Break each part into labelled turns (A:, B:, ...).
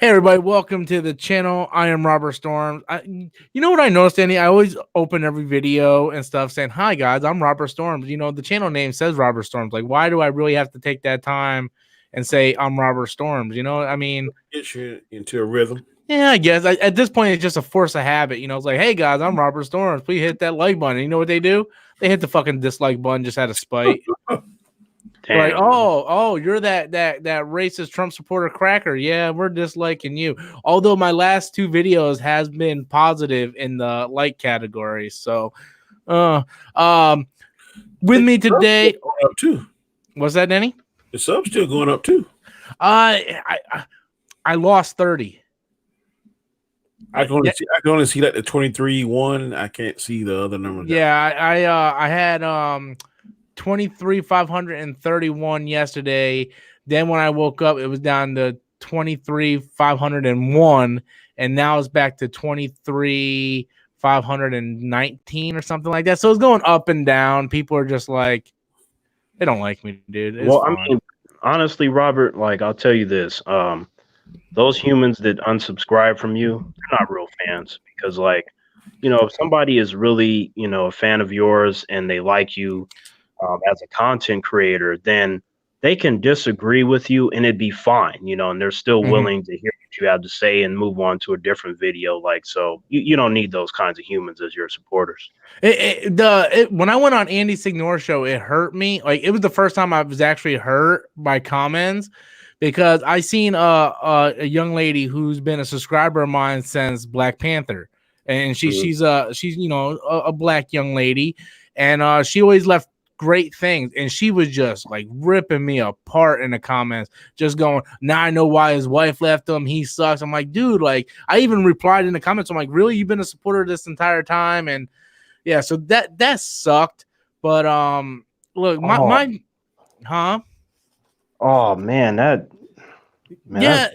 A: Hey everybody, welcome to the channel. I am Robert Storms. You know what I noticed, Andy? I always open every video and stuff saying, "Hi guys, I'm Robert Storms." You know, the channel name says Robert Storms. Like, why do I really have to take that time and say I'm Robert Storms? You know, I mean,
B: Get you into a rhythm.
A: yeah, I guess at this point it's just a force of habit. You know, it's like, "Hey guys, I'm Robert Storms. Please hit that like button." You know what they do? They hit the fucking dislike button just out of spite.
C: Damn.
A: Like, oh, you're that racist Trump supporter cracker. Yeah, we're disliking you. Although my last two videos has been positive in the like category. So, with me today,
B: Up too.
A: what's that, Denny?
B: The sub's still going up too.
A: I lost 30.
B: I can only see like the 23-1. I can't see the other numbers.
A: Yeah, I had 23,531 yesterday. Then when I woke up, it was down to 23,501, and now it's back to 23,519 or something like that. So it's going up and down. People are just like, they don't like me, dude. It's fine.
C: I mean, honestly, Robert, like I'll tell you this: those humans that unsubscribe from you, they're not real fans because, like, you know, if somebody is really, you know, a fan of yours and they like you as a content creator, then they can disagree with you and it'd be fine, you know, and they're still willing to hear what you have to say and move on to a different video. Like, so you don't need those kinds of humans as your supporters.
A: When I went on Andy Signor show, it hurt me. Like, it was the first time I was actually hurt by comments because I seen a young lady who's been a subscriber of mine since Black Panther, and she's you know a black young lady, and she always left great things, and she was just like ripping me apart in the comments, just going, now I know why his wife left him, he sucks. I'm like, dude, like, I even replied in the comments, I'm like, really, you've been a supporter this entire time? And yeah, so that sucked. But look, my
C: oh man,
A: yeah,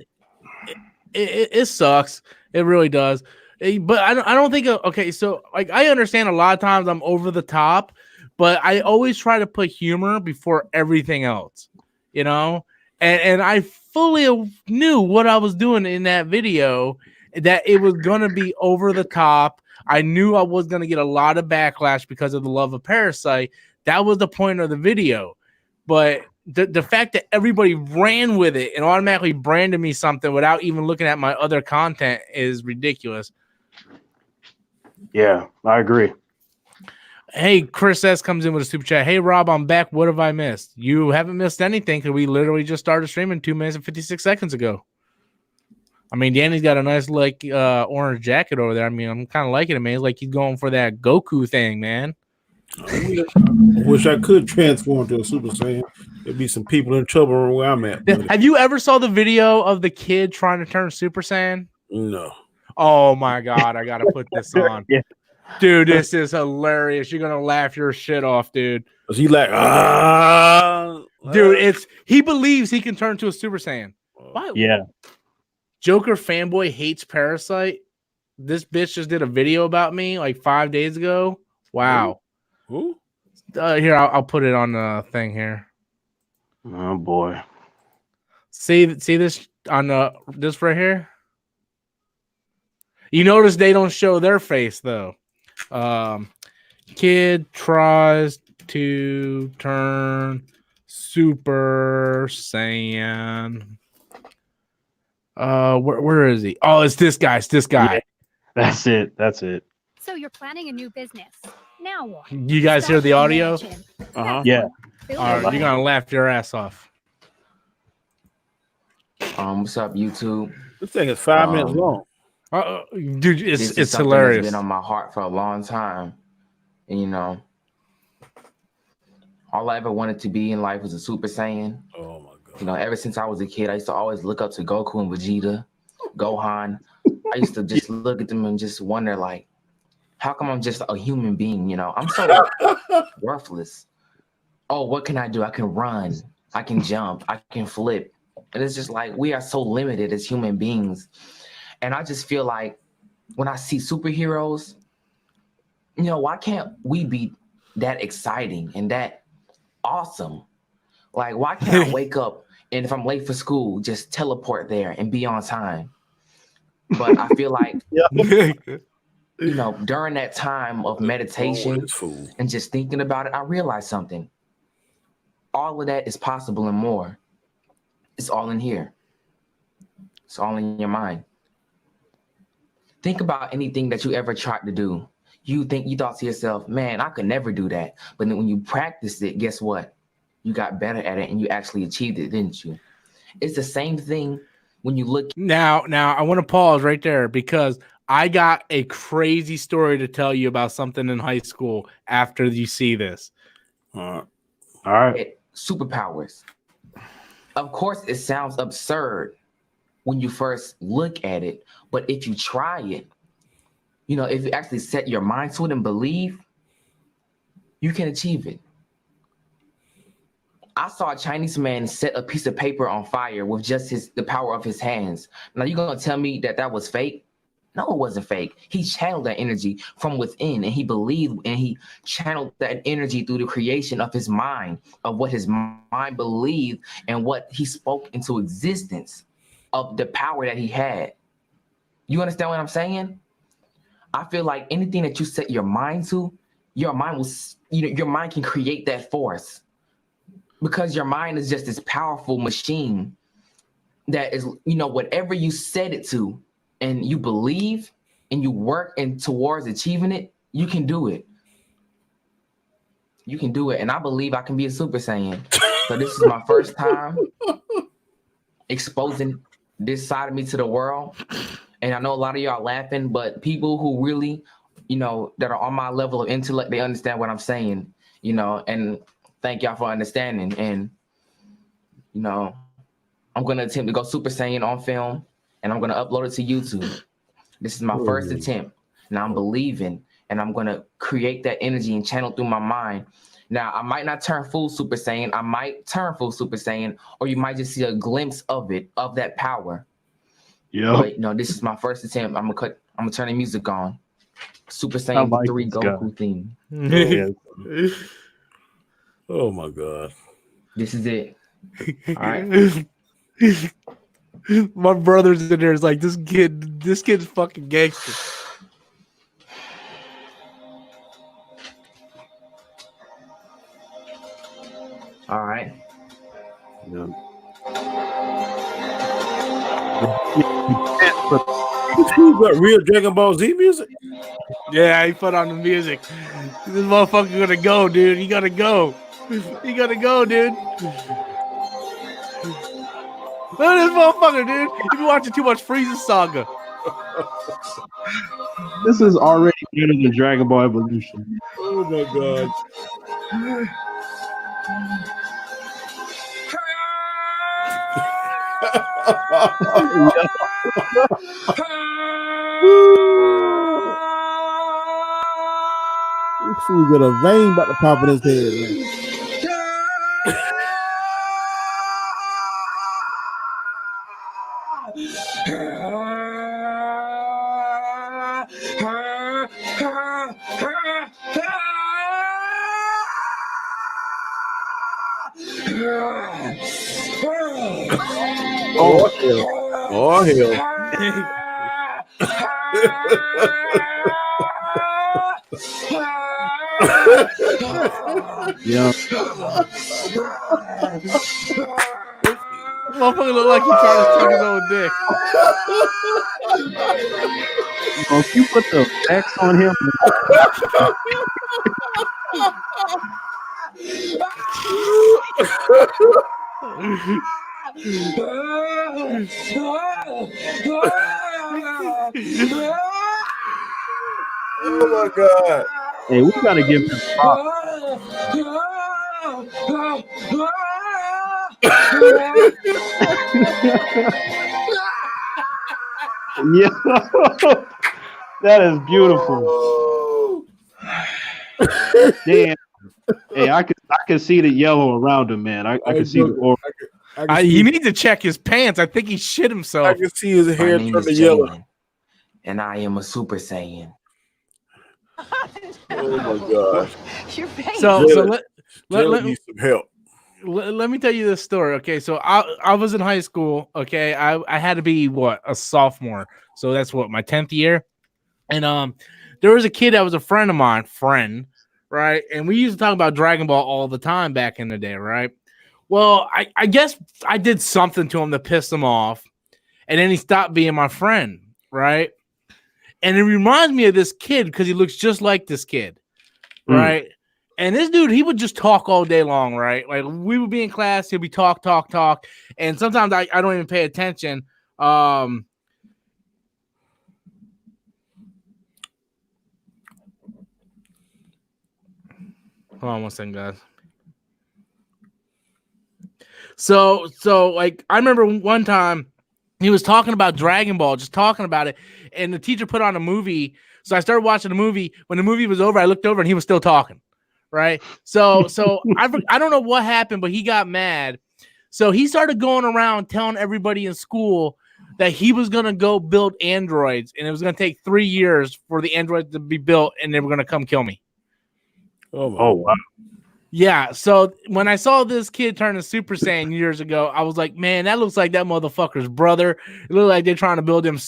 A: it sucks, it really does. But I don't think okay, so like, I understand a lot of times I'm over the top, but I always try to put humor before everything else, you know? And I fully knew what I was doing in that video, that it was going to be over the top. I knew I was going to get a lot of backlash because of the love of Parasite. That was the point of the video. But the fact that everybody ran with it and automatically branded me something without even looking at my other content is ridiculous.
C: Yeah, I agree.
A: Hey, Chris S comes in with a super chat. Hey, Rob, I'm back. What have I missed? You haven't missed anything because we literally just started streaming 2 minutes and 56 seconds ago. I mean, Danny's got a nice, like, orange jacket over there. I mean, I'm kind of liking it, man. It's like he's going for that Goku thing, man.
B: I wish I could transform to a Super Saiyan. There'd be some people in trouble where I'm at. Buddy.
A: Have you ever saw the video of the kid trying to turn Super Saiyan?
B: No.
A: Oh, my God. I got to put this on.
C: Yeah.
A: Dude, this is hilarious. You're gonna laugh your shit off, dude.
B: Was he like,
A: dude? He believes he can turn to a Super Saiyan.
C: Why? Yeah.
A: Joker fanboy hates Parasite. This bitch just did a video about me like 5 days ago. Wow.
B: Who?
A: Here, I'll put it on the thing here.
C: Oh boy.
A: See this on this right here. You notice they don't show their face though. Kid tries to turn Super Saiyan. Where is he? Oh, it's this guy. It's this guy.
C: Yeah, that's it.
D: So you're planning a new business. Now what?
A: You guys hear the audio?
C: Yeah.
A: All right, you're gonna laugh your ass off.
E: What's up, YouTube?
B: This thing is 5 minutes long.
A: Dude, it's hilarious.
E: It's been on my heart for a long time, and you know, all I ever wanted to be in life was a Super Saiyan.
B: Oh my God!
E: You know, ever since I was a kid, I used to always look up to Goku and Vegeta, Gohan. I used to just look at them and just wonder, like, how come I'm just a human being? You know, I'm so worthless. Oh, what can I do? I can run, I can jump, I can flip, and it's just like we are so limited as human beings. And I just feel like when I see superheroes, you know, why can't we be that exciting and that awesome? Like, why can't I wake up and if I'm late for school, just teleport there and be on time? But I feel like,
A: Yeah.
E: you know, during that time of meditation
B: This fool.
E: and just thinking about it, I realized something. All of that is possible and more. It's all in here. It's all in your mind. Think about anything that you ever tried to do. You thought to yourself, man, I could never do that. But then when you practiced it, guess what? You got better at it and you actually achieved it, didn't you? It's the same thing when you look.
A: Now, I want to pause right there because I got a crazy story to tell you about something in high school after you see this.
C: All right.
E: At superpowers. Of course, it sounds absurd when you first look at it, but if you try it, you know, if you actually set your mind to it and believe, you can achieve it. I saw a Chinese man set a piece of paper on fire with just the power of his hands. Now you're gonna tell me that was fake? No, it wasn't fake. He channeled that energy from within, and he believed, and he channeled that energy through the creation of his mind, of what his mind believed and what he spoke into existence of the power that he had. You understand what I'm saying? I feel like anything that you set your mind to, your mind will, your mind can create that force, because your mind is just this powerful machine that is, whatever you set it to and you believe and you work and towards achieving it, you can do it. You can do it. And I believe I can be a Super Saiyan. So this is my first time exposing this side of me to the world. And I know a lot of y'all laughing, but people who really, that are on my level of intellect, they understand what I'm saying, and thank y'all for understanding. And, I'm going to attempt to go Super Saiyan on film, and I'm going to upload it to YouTube. This is my first attempt. Now I'm believing, and I'm going to create that energy and channel through my mind. Now, I might not turn full Super Saiyan. I might turn full Super Saiyan, or you might just see a glimpse of it, of that power.
C: Yeah.
E: But, this is my first attempt. I'm going to turn the music on. Super Saiyan 3 Goku theme.
C: Yeah.
B: Oh my God.
E: This is it. All right.
A: My brother's in there is like, this kid's fucking gangster.
E: All right.
C: Yeah.
B: You got real Dragon Ball Z music?
A: Yeah, he put on the music. This motherfucker gonna go, dude. He gotta go. He gotta go, dude. Look at this motherfucker, dude. You been watching too much Frieza Saga.
C: This is already better than Dragon Ball Evolution.
B: Oh my God. This fool got a vein about to pop in his head, man. Oh hell! Oh hell!
C: Yeah.
A: Motherfucker look like he trying to suck his own dick.
C: If you put the X on him.
B: Oh my God!
C: Hey, we gotta give him props. Yeah, that is beautiful. Damn. Hey, I can see the yellow around him, man. I can see the aura.
A: He needs to check his pants. I think he shit himself.
B: I can see his hair
E: My name
B: turn to
E: is
B: yellow.
E: Jalen, and I am a Super Saiyan.
B: Oh my God!
D: Your face.
A: So
B: Jalen
A: let
B: needs some help.
A: let me tell you this story. Okay, so I was in high school. Okay, I had to be a sophomore. So that's my 10th year. And there was a kid that was a friend of mine, right? And we used to talk about Dragon Ball all the time back in the day, right? Well, I guess I did something to him to piss him off, and then he stopped being my friend, right? And it reminds me of this kid because he looks just like this kid, right? And this dude, he would just talk all day long, right? Like we would be in class, he'll be talk, and sometimes I don't even pay attention. Hold on one second, guys. So like I remember one time he was talking about Dragon Ball, just talking about it, and the teacher put on a movie. So I started watching the movie. When the movie was over, I looked over and he was still talking. Right. So I don't know what happened, but he got mad. So he started going around telling everybody in school that he was going to go build androids, and it was going to take 3 years for the androids to be built, and they were going to come kill me.
C: Oh, wow.
A: Yeah, so when I saw this kid turn to Super Saiyan years ago, I was like, man, that looks like that motherfucker's brother. It looked like they're trying to build them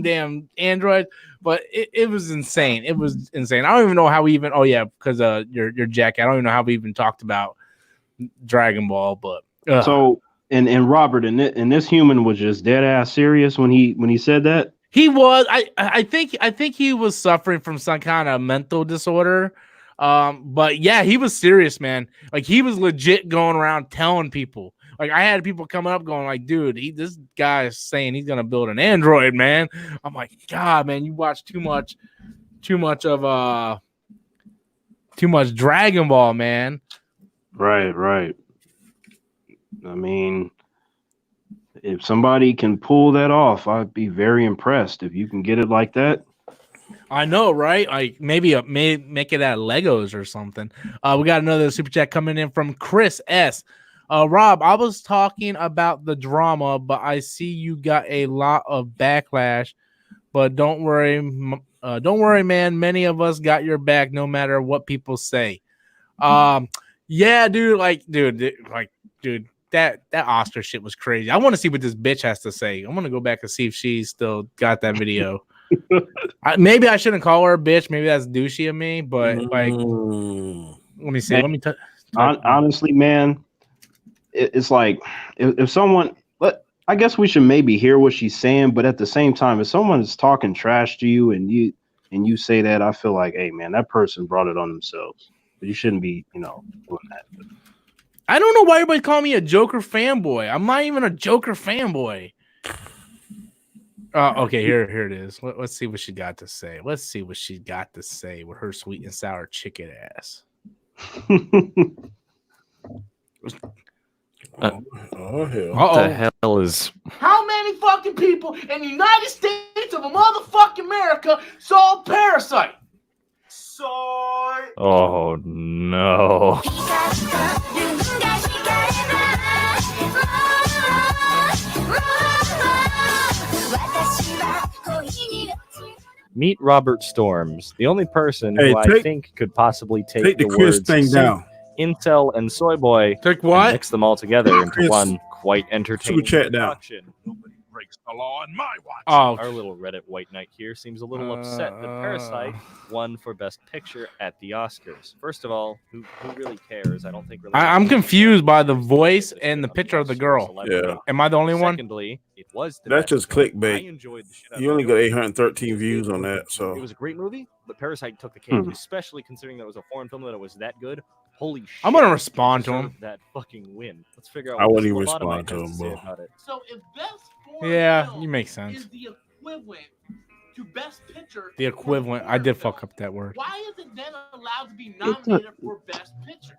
A: damn androids, but it was insane. It was insane. I don't even know how we even. Oh yeah, because your jacket. I don't even know how we even talked about Dragon Ball. But
C: so and Robert and this human was just dead ass serious when he said that.
A: He was. I think he was suffering from some kind of mental disorder. But yeah, he was serious, man. Like he was legit going around telling people. Like I had people coming up going like, dude, this guy is saying he's gonna build an android, man. I'm like, God, man, you watch too much Dragon Ball, man.
C: Right. I mean, if somebody can pull that off, I'd be very impressed if you can get it like that.
A: I know, right? Like maybe make it out of Legos or something. We got another super chat coming in from Chris S. Rob, I was talking about the drama, but I see you got a lot of backlash. But don't worry, man. Many of us got your back, no matter what people say. Yeah, dude. Dude, that Oscar shit was crazy. I want to see what this bitch has to say. I'm gonna go back and see if she's still got that video. Maybe I shouldn't call her a bitch. Maybe that's douchey of me. But like, let me see.
C: Man,
A: let me.
C: Honestly, man, it's like if someone. I guess we should maybe hear what she's saying, but at the same time, if someone is talking trash to you and you say that, I feel like, hey, man, that person brought it on themselves. But you shouldn't be, doing that.
A: I don't know why everybody's calling me a Joker fanboy. I'm not even a Joker fanboy. Okay, here it is. Let's see what she got to say. Let's see what she got to say with her sweet and sour chicken ass.
B: Hell.
F: What the hell is...
A: How many fucking people in the United States of motherfucking America saw Parasite?
F: Oh, no. Meet Robert Storms, the only person who I think could possibly take the
B: Chris
F: words
B: thing down.
F: Incel and Soy Boy
A: Take what?
F: and mix them all together into one quite entertaining
B: chat down.
F: production. Nobody breaks the law on my watch.
A: Oh,
F: Our little Reddit White Knight here seems a little upset that Parasite won for Best Picture at the Oscars. First of all, who really cares? I don't think really.
A: I'm confused by the voice and the picture of the girl.
B: Yeah.
A: Am I the only one?
F: Secondly, it was the
B: That's
F: best
B: just
F: movie.
B: clickbait.
F: I enjoyed the shit out
B: You
F: of
B: only
F: it.
B: got 813 views on that, so
F: It was a great movie, but Parasite took the cake, especially considering that it was a foreign film that it was that good. Holy shit.
A: I'm gonna respond to him.
F: Deserved that fucking win. Let's figure out
B: I
F: what
B: wouldn't
F: this
B: even
F: lobotomite
B: respond to
F: has
B: him,
F: say
B: bro.
F: about it.
A: So if best foreign film
G: make sense.
A: is the equivalent to best picture.
G: The equivalent. I did fuck up that word.
A: Why is it then allowed to be nominated for best picture?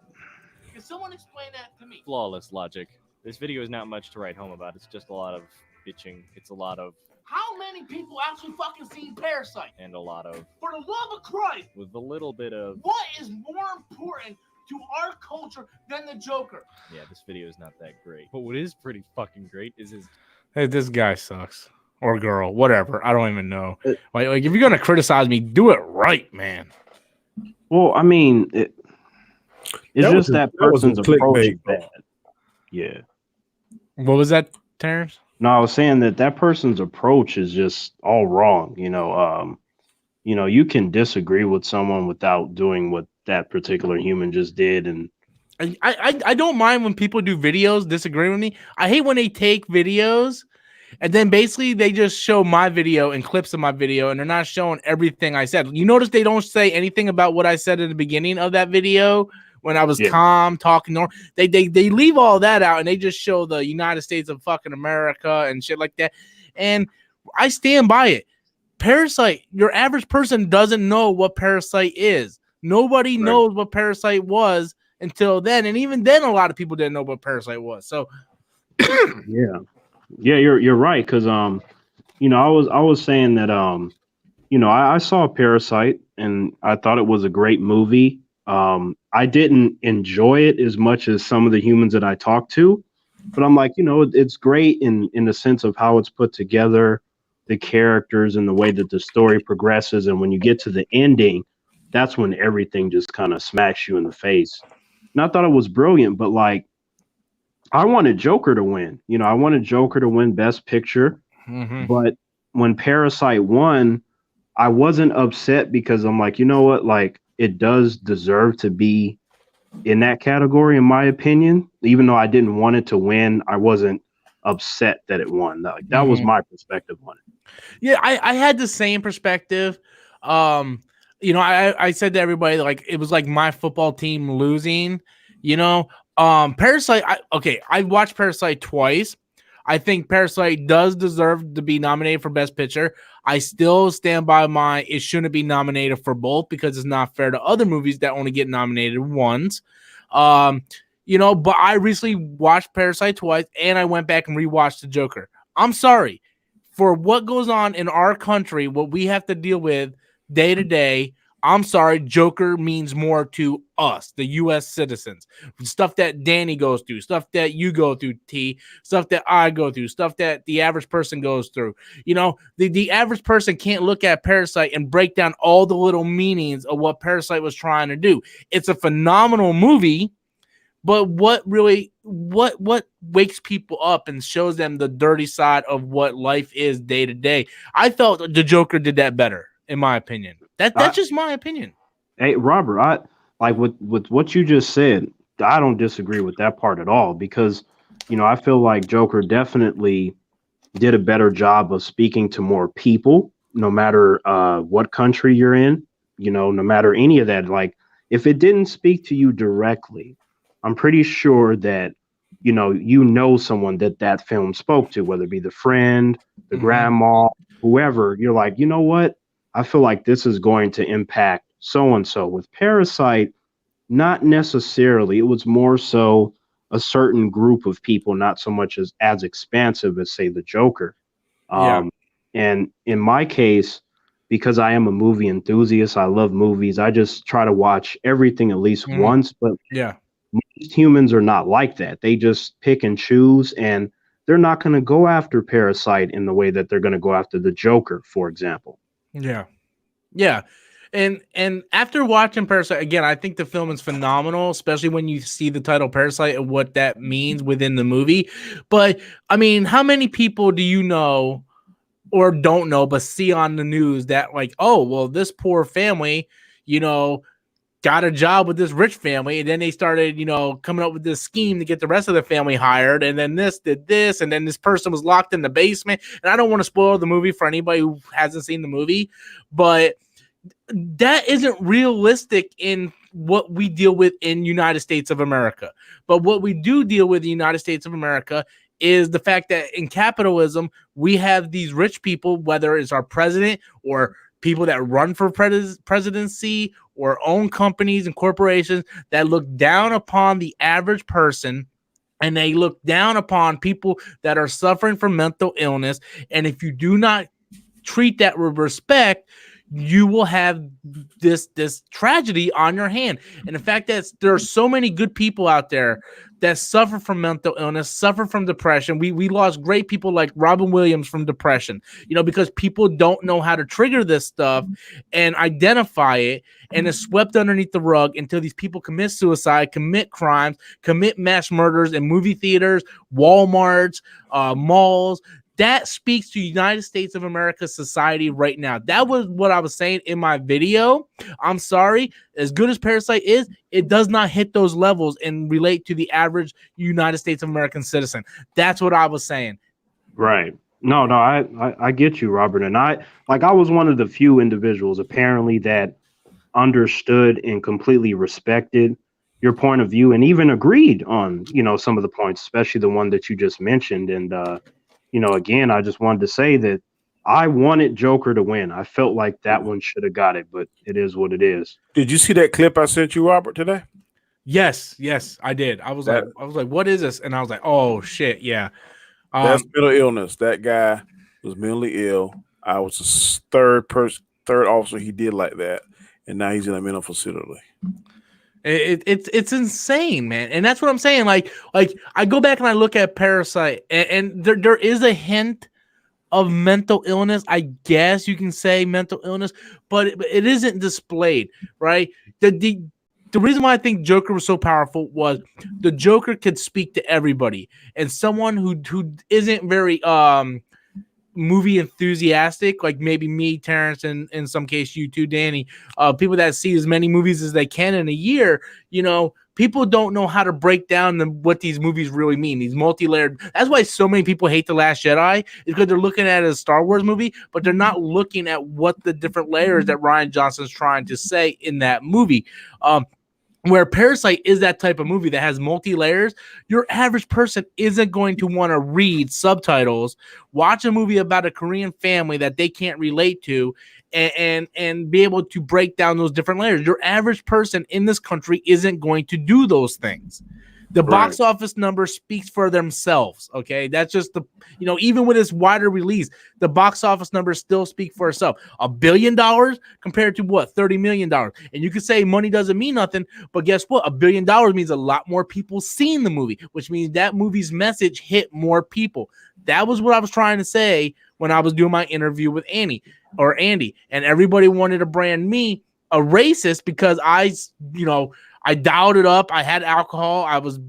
A: Can someone explain that to me?
F: Flawless logic. This video is not much to write home about. It's just a lot of bitching. It's a lot of
A: How many people actually fucking seen Parasite?
F: and a lot of
A: For the love of Christ,
F: with a little bit of
A: what is more important to our culture than the Joker?
F: yeah. This video is not that great. But what is pretty fucking great is his
G: Hey, this guy sucks. Or girl, whatever. I don't even know. Like if you're gonna criticize me, do it right, man.
C: Well, I mean, it's
B: That was
C: just that
B: that was
C: person's
B: a clickbait,
C: approach is
B: bro.
C: bad. Yeah.
G: What was that, Terrence?
C: No, I was saying that person's approach is just all wrong. You can disagree with someone without doing what that particular human just did, and
A: I don't mind when people do videos disagree with me. I hate when they take videos and then basically they just show my video and clips of my video and they're not showing everything I said. You notice they don't say anything about what I said in the beginning of that video when I was calm talking. They leave all that out and they just show the United States of fucking America and shit like that. And I stand by it. Parasite, your average person doesn't know what Parasite is. Nobody knows what Parasite was until then, and even then, a lot of people didn't know what Parasite was. So,
C: yeah, you're right because I was saying that I saw Parasite and I thought it was a great movie. I didn't enjoy it as much as some of the humans that I talked to, but I'm like, it's great in the sense of how it's put together, the characters, and the way that the story progresses. And when you get to the ending, that's when everything just kind of smacks you in the face. And I thought it was brilliant, but like, I wanted Joker to win. I wanted Joker to win Best Picture.
G: Mm-hmm.
C: But when Parasite won, I wasn't upset because I'm like, you know what? Like, it does deserve to be in that category, in my opinion. Even though I didn't want it to win, I wasn't upset that it won. That was my perspective on it.
A: Yeah, I had the same perspective. I said to everybody, like, it was like my football team losing, Parasite. I watched Parasite twice. I think Parasite does deserve to be nominated for Best Picture. I still stand by it shouldn't be nominated for both because it's not fair to other movies that only get nominated once. But I recently watched Parasite twice and I went back and rewatched The Joker. I'm sorry for what goes on in our country, what we have to deal with day to day. I'm sorry, Joker means more to us, the U.S. citizens. Stuff that Danny goes through, stuff that you go through, T, stuff that I go through, stuff that the average person goes through. The average person can't look at Parasite and break down all the little meanings of what Parasite was trying to do. It's a phenomenal movie, but what wakes people up and shows them the dirty side of what life is day to day? I felt the Joker did that better, in my opinion. That's just my opinion.
C: Hey, Robert, I like with what you just said. I don't disagree with that part at all because, I feel like Joker definitely did a better job of speaking to more people, no matter what country you're in, no matter any of that. Like, if it didn't speak to you directly, I'm pretty sure that, someone that film spoke to, whether it be the friend, the grandma, whoever. You're like, you know what? I feel like this is going to impact so-and-so. With Parasite, not necessarily. It was more so a certain group of people, not so much as expansive as, say, the Joker. And in my case, because I am a movie enthusiast, I love movies, I just try to watch everything at least once. But most humans are not like that. They just pick and choose, and they're not going to go after Parasite in the way that they're going to go after the Joker, for example.
A: Yeah. And after watching Parasite again, I think the film is phenomenal, especially when you see the title Parasite and what that means within the movie. But I mean, how many people do you know or don't know but see on the news that like, oh, well, this poor family, got a job with this rich family, and then they started, coming up with this scheme to get the rest of the family hired, and then this did this, and then this person was locked in the basement. And I don't want to spoil the movie for anybody who hasn't seen the movie, but that isn't realistic in what we deal with in United States of America. But what we do deal with in the United States of America is the fact that in capitalism, we have these rich people, whether it's our president or people that run for presidency or own companies and corporations, that look down upon the average person, and they look down upon people that are suffering from mental illness. And if you do not treat that with respect, you will have this tragedy on your hand. And the fact that there are so many good people out there that suffer from mental illness, suffer from depression. We lost great people like Robin Williams from depression, because people don't know how to trigger this stuff and identify it, and it's swept underneath the rug until these people commit suicide, commit crimes, commit mass murders in movie theaters, Walmarts, malls. That speaks to United States of America society right now. That was what I was saying in my video. I'm sorry. As good as Parasite is, it does not hit those levels and relate to the average United States of American citizen. That's what I was saying.
C: Right. No, I get you, Robert. And I was one of the few individuals apparently that understood and completely respected your point of view and even agreed on, some of the points, especially the one that you just mentioned. And, again, I just wanted to say that I wanted Joker to win. I felt like that one should have got it, but it is what it is.
B: Did you see that clip I sent you, Robert, today?
A: Yes, I did. I was like, what is this? And I was like, oh shit, yeah.
B: That's mental illness. That guy was mentally ill. I was the third officer he did like that, and now he's in a mental facility.
A: It's insane, man, and that's what I'm saying. Like I go back and I look at Parasite, and there is a hint of mental illness. I guess you can say mental illness, but it isn't displayed, right? The reason why I think Joker was so powerful was the Joker could speak to everybody, and someone who isn't very movie enthusiastic, like maybe me, Terrence, and in some case you too, Danny, people that see as many movies as they can in a year, people don't know how to break down what these movies really mean. These multi-layered. That's why so many people hate The Last Jedi, is because they're looking at it as a Star Wars movie, but they're not looking at what the different layers that Rian Johnson's trying to say in that movie. Where Parasite is that type of movie that has multi-layers, your average person isn't going to want to read subtitles, watch a movie about a Korean family that they can't relate to, and be able to break down those different layers. Your average person in this country isn't going to do those things. The box office number speaks for themselves, okay? That's just even with this wider release, the box office numbers still speak for itself. $1 billion compared to what? $30 million. And you could say money doesn't mean nothing, but guess what? $1 billion means a lot more people seeing the movie, which means that movie's message hit more people. That was what I was trying to say when I was doing my interview with Andy, and everybody wanted to brand me a racist because I dialed it up. I had alcohol. I was,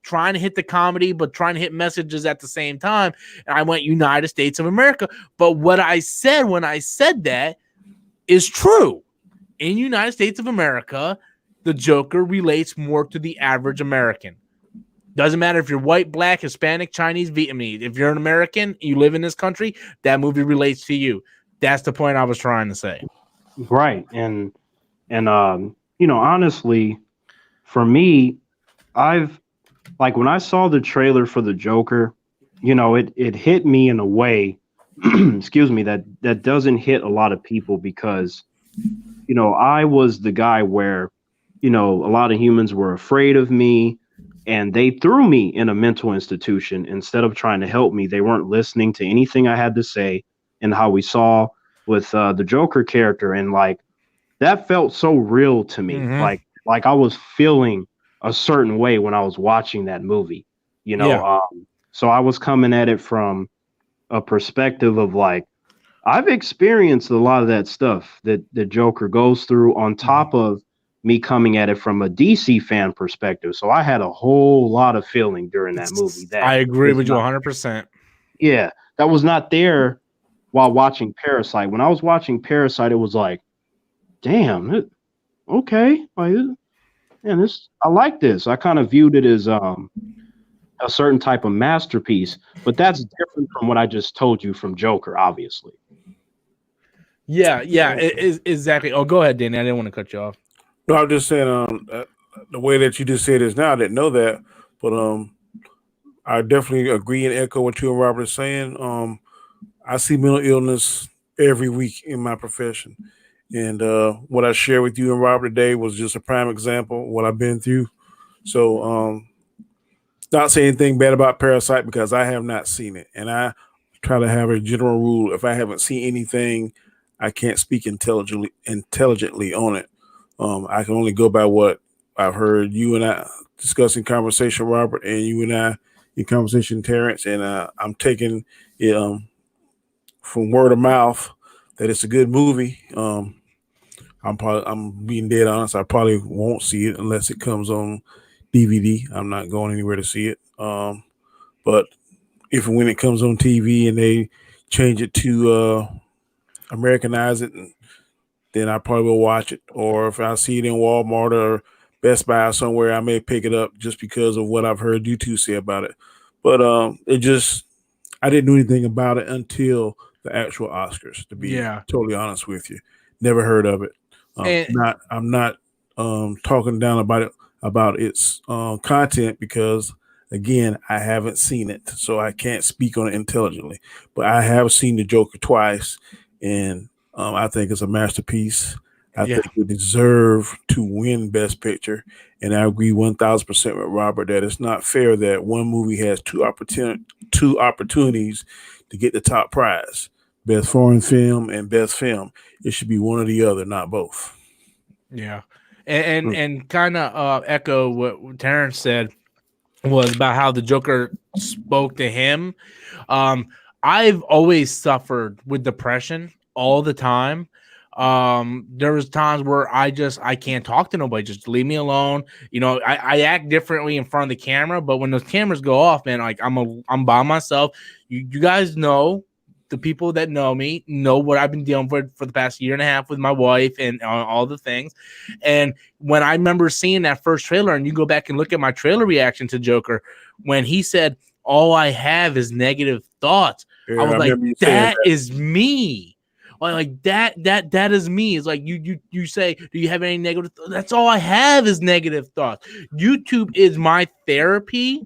A: trying to hit the comedy, but trying to hit messages at the same time. And I went United States of America. But what I said when I said that is true. In United States of America, the Joker relates more to the average American. Doesn't matter if you're white, black, Hispanic, Chinese, Vietnamese. If you're an American, you live in this country, that movie relates to you. That's the point I was trying to say.
C: Right. And honestly, for me, when I saw the trailer for the Joker, it hit me in a way, excuse me, that doesn't hit a lot of people because, I was the guy where, a lot of humans were afraid of me and they threw me in a mental institution instead of trying to help me. They weren't listening to anything I had to say, and how we saw with the Joker character. And that felt so real to me.
A: Mm-hmm.
C: Like I was feeling a certain way when I was watching that movie,
A: Yeah.
C: So I was coming at it from a perspective of I've experienced a lot of that stuff that the Joker goes through on top of me coming at it from a DC fan perspective. So I had a whole lot of feeling during that movie. That
A: I agree with you 100%.
C: Yeah, that was not there while watching Parasite. When I was watching Parasite, it was like, damn, okay, I like this. I kind of viewed it as a certain type of masterpiece, but that's different from what I just told you from Joker, obviously.
A: Yeah, it is exactly. Oh, go ahead, Danny. I didn't want to cut you off.
B: No, I'm just saying the way that you just said this now, I didn't know that, but I definitely agree and echo what you and Robert are saying. I see mental illness every week in my profession. And what I shared with you and Robert today was just a prime example of what I've been through. So not saying anything bad about Parasite because I have not seen it. And I try to have a general rule. If I haven't seen anything I can't speak intelligently on it. I can only go by what I've heard you and I discussing conversation, Robert, and you and I in conversation, Terrence, and I'm taking it from word of mouth that it's a good movie. I'm being dead honest. I probably won't see it unless it comes on DVD. I'm not going anywhere to see it. But if and when it comes on TV and they change it to Americanize it, then I probably will watch it. Or if I see it in Walmart or Best Buy or somewhere, I may pick it up just because of what I've heard you two say about it. But I didn't know anything about it until the actual Oscars, to be totally honest with you. Never heard of it. I'm not talking down about its content because, again, I haven't seen it, so I can't speak on it intelligently. But I have seen the Joker twice, and I think it's a masterpiece. I think it deserved to win Best Picture, and I agree 1,000% with Robert that it's not fair that one movie has two opportunities to get the top prize. Best foreign film and best film. It should be one or the other, not both.
A: Yeah. And kind of echo what Terrence said was about how the Joker spoke to him. I've always suffered with depression all the time. There was times where I can't talk to nobody. Just leave me alone. You know, I act differently in front of the camera, but when those cameras go off, man, like I'm by myself. You guys know, the people that know me know what I've been dealing with for the past year and a half with my wife and all the things. And when I remember seeing that first trailer, and you go back and look at my trailer reaction to Joker, when he said, "All I have is negative thoughts," I was like, that is me. Like that is me. It's like you say, "Do you have any negative thoughts?" That's all I have is negative thoughts. YouTube is my therapy.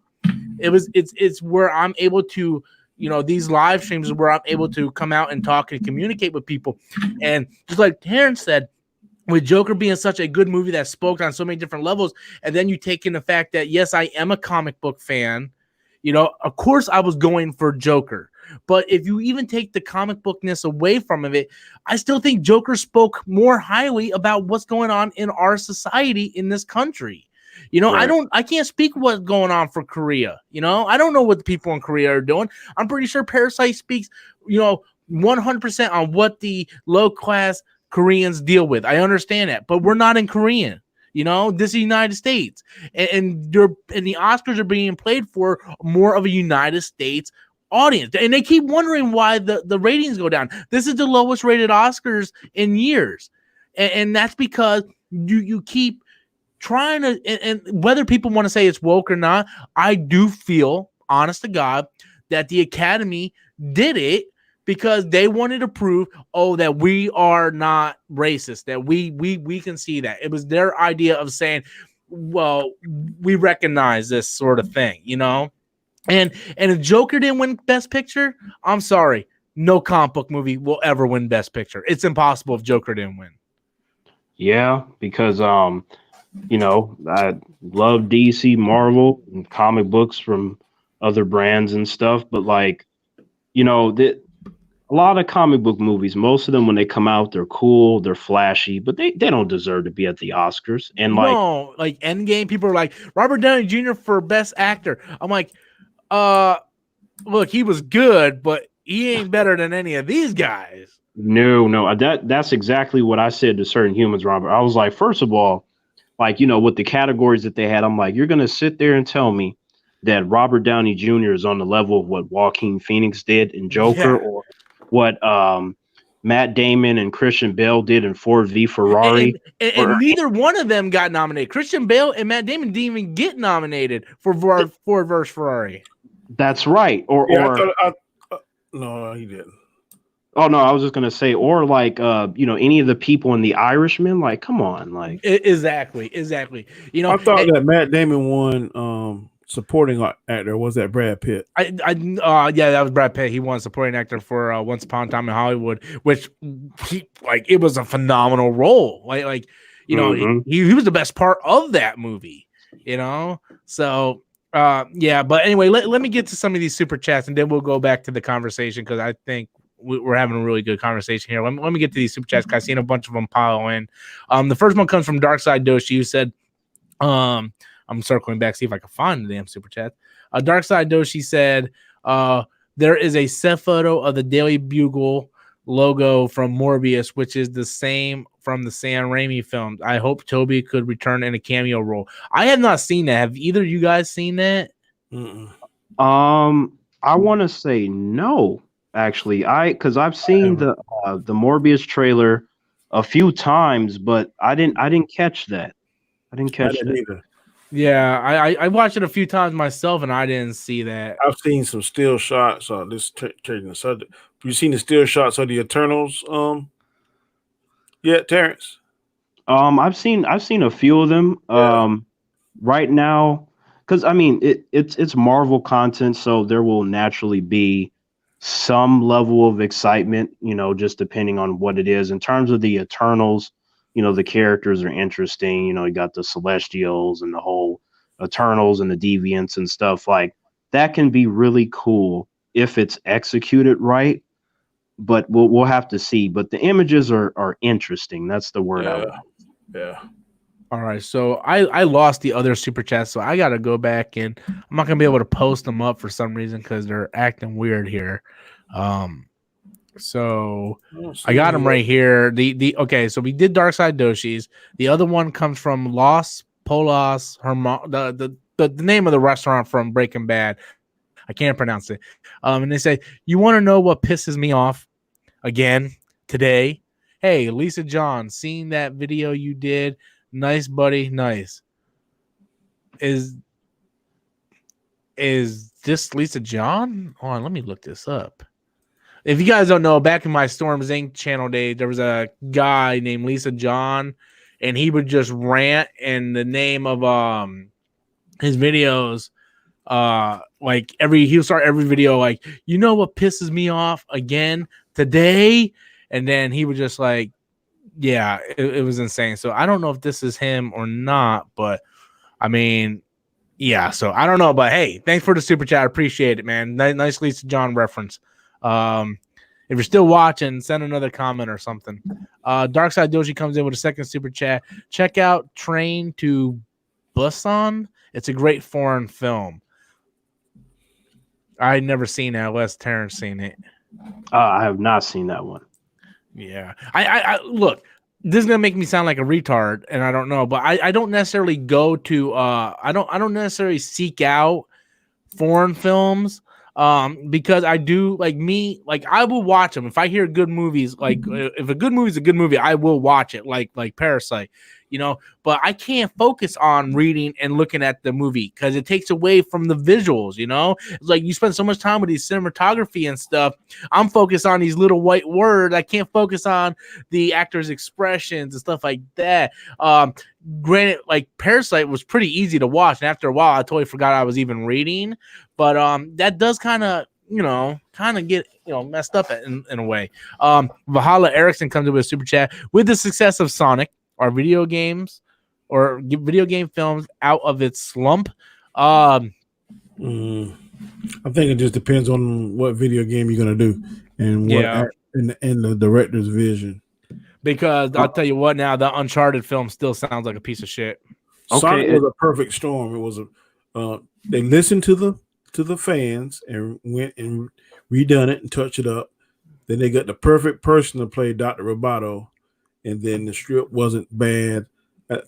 A: It's where I'm able to, you know, these live streams is where I'm able to come out and talk and communicate with people. And just like Terrence said, with Joker being such a good movie that spoke on so many different levels, and then you take in the fact that, yes, I am a comic book fan, you know, of course I was going for Joker. But if you even take the comic bookness away from it, I still think Joker spoke more highly about what's going on in our society in this country. You know, right. I can't speak what's going on for Korea. You know, I don't know what the people in Korea are doing. I'm pretty sure Parasite speaks, you know, 100% on what the low class Koreans deal with. I understand that, but we're not in Korea. You know, this is the United States, and the Oscars are being played for more of a United States audience, and they keep wondering why the ratings go down. This is the lowest rated Oscars in years, and that's because you keep trying to, and whether people want to say it's woke or not, I do feel, honest to God, that the Academy did it because they wanted to prove, that we are not racist, that we can see that. It was their idea of saying, well, we recognize this sort of thing, you know? And if Joker didn't win Best Picture, I'm sorry, no comic book movie will ever win Best Picture. It's impossible if Joker didn't win. Yeah,
C: because you know, I love DC, Marvel, and comic books from other brands and stuff. But like, you know, a lot of comic book movies, most of them when they come out, they're cool, they're flashy, but they don't deserve to be at the Oscars. And
A: like Endgame, people are like Robert Downey Jr. for Best Actor. I'm like, look, he was good, but he ain't better than any of these guys.
C: No, that's exactly what I said to certain humans, Robert. I was like, first of all, like, you know, with the categories that they had, I'm like, you're going to sit there and tell me that Robert Downey Jr. is on the level of what Joaquin Phoenix did in Joker, or what Matt Damon and Christian Bale did in Ford v Ferrari.
A: And neither one of them got nominated. Christian Bale and Matt Damon didn't even get nominated for Ford vs Ferrari.
C: That's right.
B: No, he didn't.
C: Oh no, I was just gonna say, or like, you know, any of the people in The Irishman. Like, come on, like
A: exactly. You know,
B: I thought that Matt Damon won supporting actor. Was that Brad Pitt?
A: Yeah, that was Brad Pitt. He won supporting actor for Once Upon a Time in Hollywood, which it was a phenomenal role. Like you know, he was the best part of that movie. You know, so. Yeah, but anyway, let me get to some of these super chats and then we'll go back to the conversation because I think we're having a really good conversation here. Let me get to these super chats. 'Cause I've seen a bunch of them pile in. The first one comes from Darkside Doshi, who said, I'm circling back, see if I can find the damn super chat. Darkside Doshi said, there is a set photo of the Daily Bugle logo from Morbius, which is the same from the Sam Raimi films. I hope Toby could return in a cameo role. I have not seen that. Have either of you guys seen that?
B: Mm-mm.
C: I want to say no, actually. Because I've seen the Morbius trailer a few times, but I didn't catch that. I didn't catch that.
B: Either.
A: Yeah, I watched it a few times myself, and I didn't see that.
B: I've seen some still shots on this changing the subject. Have you seen the still shots of the Eternals? Yeah, Terrence.
C: I've seen a few of them.
B: Yeah.
C: Right now, because I mean it's Marvel content, so there will naturally be some level of excitement, just depending on what it is. In terms of the Eternals, the characters are interesting. You got the Celestials and the whole Eternals and the Deviants and stuff like that can be really cool if it's executed right. But we'll have to see. But the images are interesting. That's the word I would.
B: Yeah.
A: All right, so I lost the other super chats, so I got to go back, and I'm not gonna be able to post them up for some reason because they're acting weird here. So I got them right here. Okay, so we did Darkside Doshi's. The other one comes from Los Polos the name of the restaurant from Breaking Bad. I can't pronounce it. And they say, you want to know what pisses me off again today? Hey, Lisa John, seeing that video you did, nice, buddy, nice. Is this Lisa John? Hold on, let me look this up. If you guys don't know, back in my Storm Zing channel days, there was a guy named Lisa John, and he would just rant in the name of his videos. Like he'll start every video like, you know what pisses me off again today, and then he would just like, yeah, it was insane. So I don't know if this is him or not, but I mean, yeah. So I don't know, but hey, thanks for the super chat. I appreciate it, man. Nice Lisa John reference. If you're still watching, send another comment or something. Darkside Doji comes in with a second super chat. Check out Train to Busan. It's a great foreign film. I had never seen that unless Terrence seen it.
C: I have not seen that one.
A: Yeah. I look, this is gonna make me sound like a retard, and I don't know, but I don't necessarily go to I don't necessarily seek out foreign films. Because I do like I will watch them if I hear good movies. Like if a good movie is a good movie, I will watch it. Like Parasite, But I can't focus on reading and looking at the movie because it takes away from the visuals. It's like you spend so much time with these cinematography and stuff. I'm focused on these little white words. I can't focus on the actors' expressions and stuff like that. Granted, like Parasite was pretty easy to watch, and after a while, I totally forgot I was even reading. But that does kind of get messed up in a way. Valhalla Erickson comes in with a super chat. With the success of Sonic, are video game films out of its slump?
B: I think it just depends on what video game you're gonna do and what and the director's vision.
A: Because I'll tell you what, now the Uncharted film still sounds like a piece of shit.
B: Sonic was a perfect storm. It was they listened to the fans and went and redone it and touched it up. Then they got the perfect person to play Dr. Roboto, and then the script wasn't bad.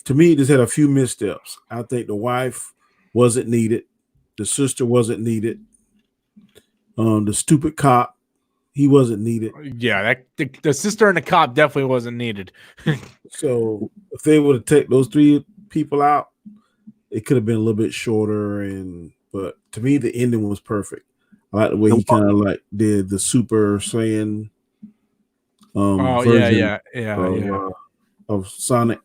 B: To me, it just had a few missteps. I think the wife wasn't needed. The sister wasn't needed. The stupid cop, he wasn't needed.
A: Yeah, the sister and the cop definitely wasn't needed.
B: So if they would have taken those three people out, it could have been a little bit shorter. But to me, the ending was perfect. I like the way he kind of like did the Super Saiyan version of Sonic.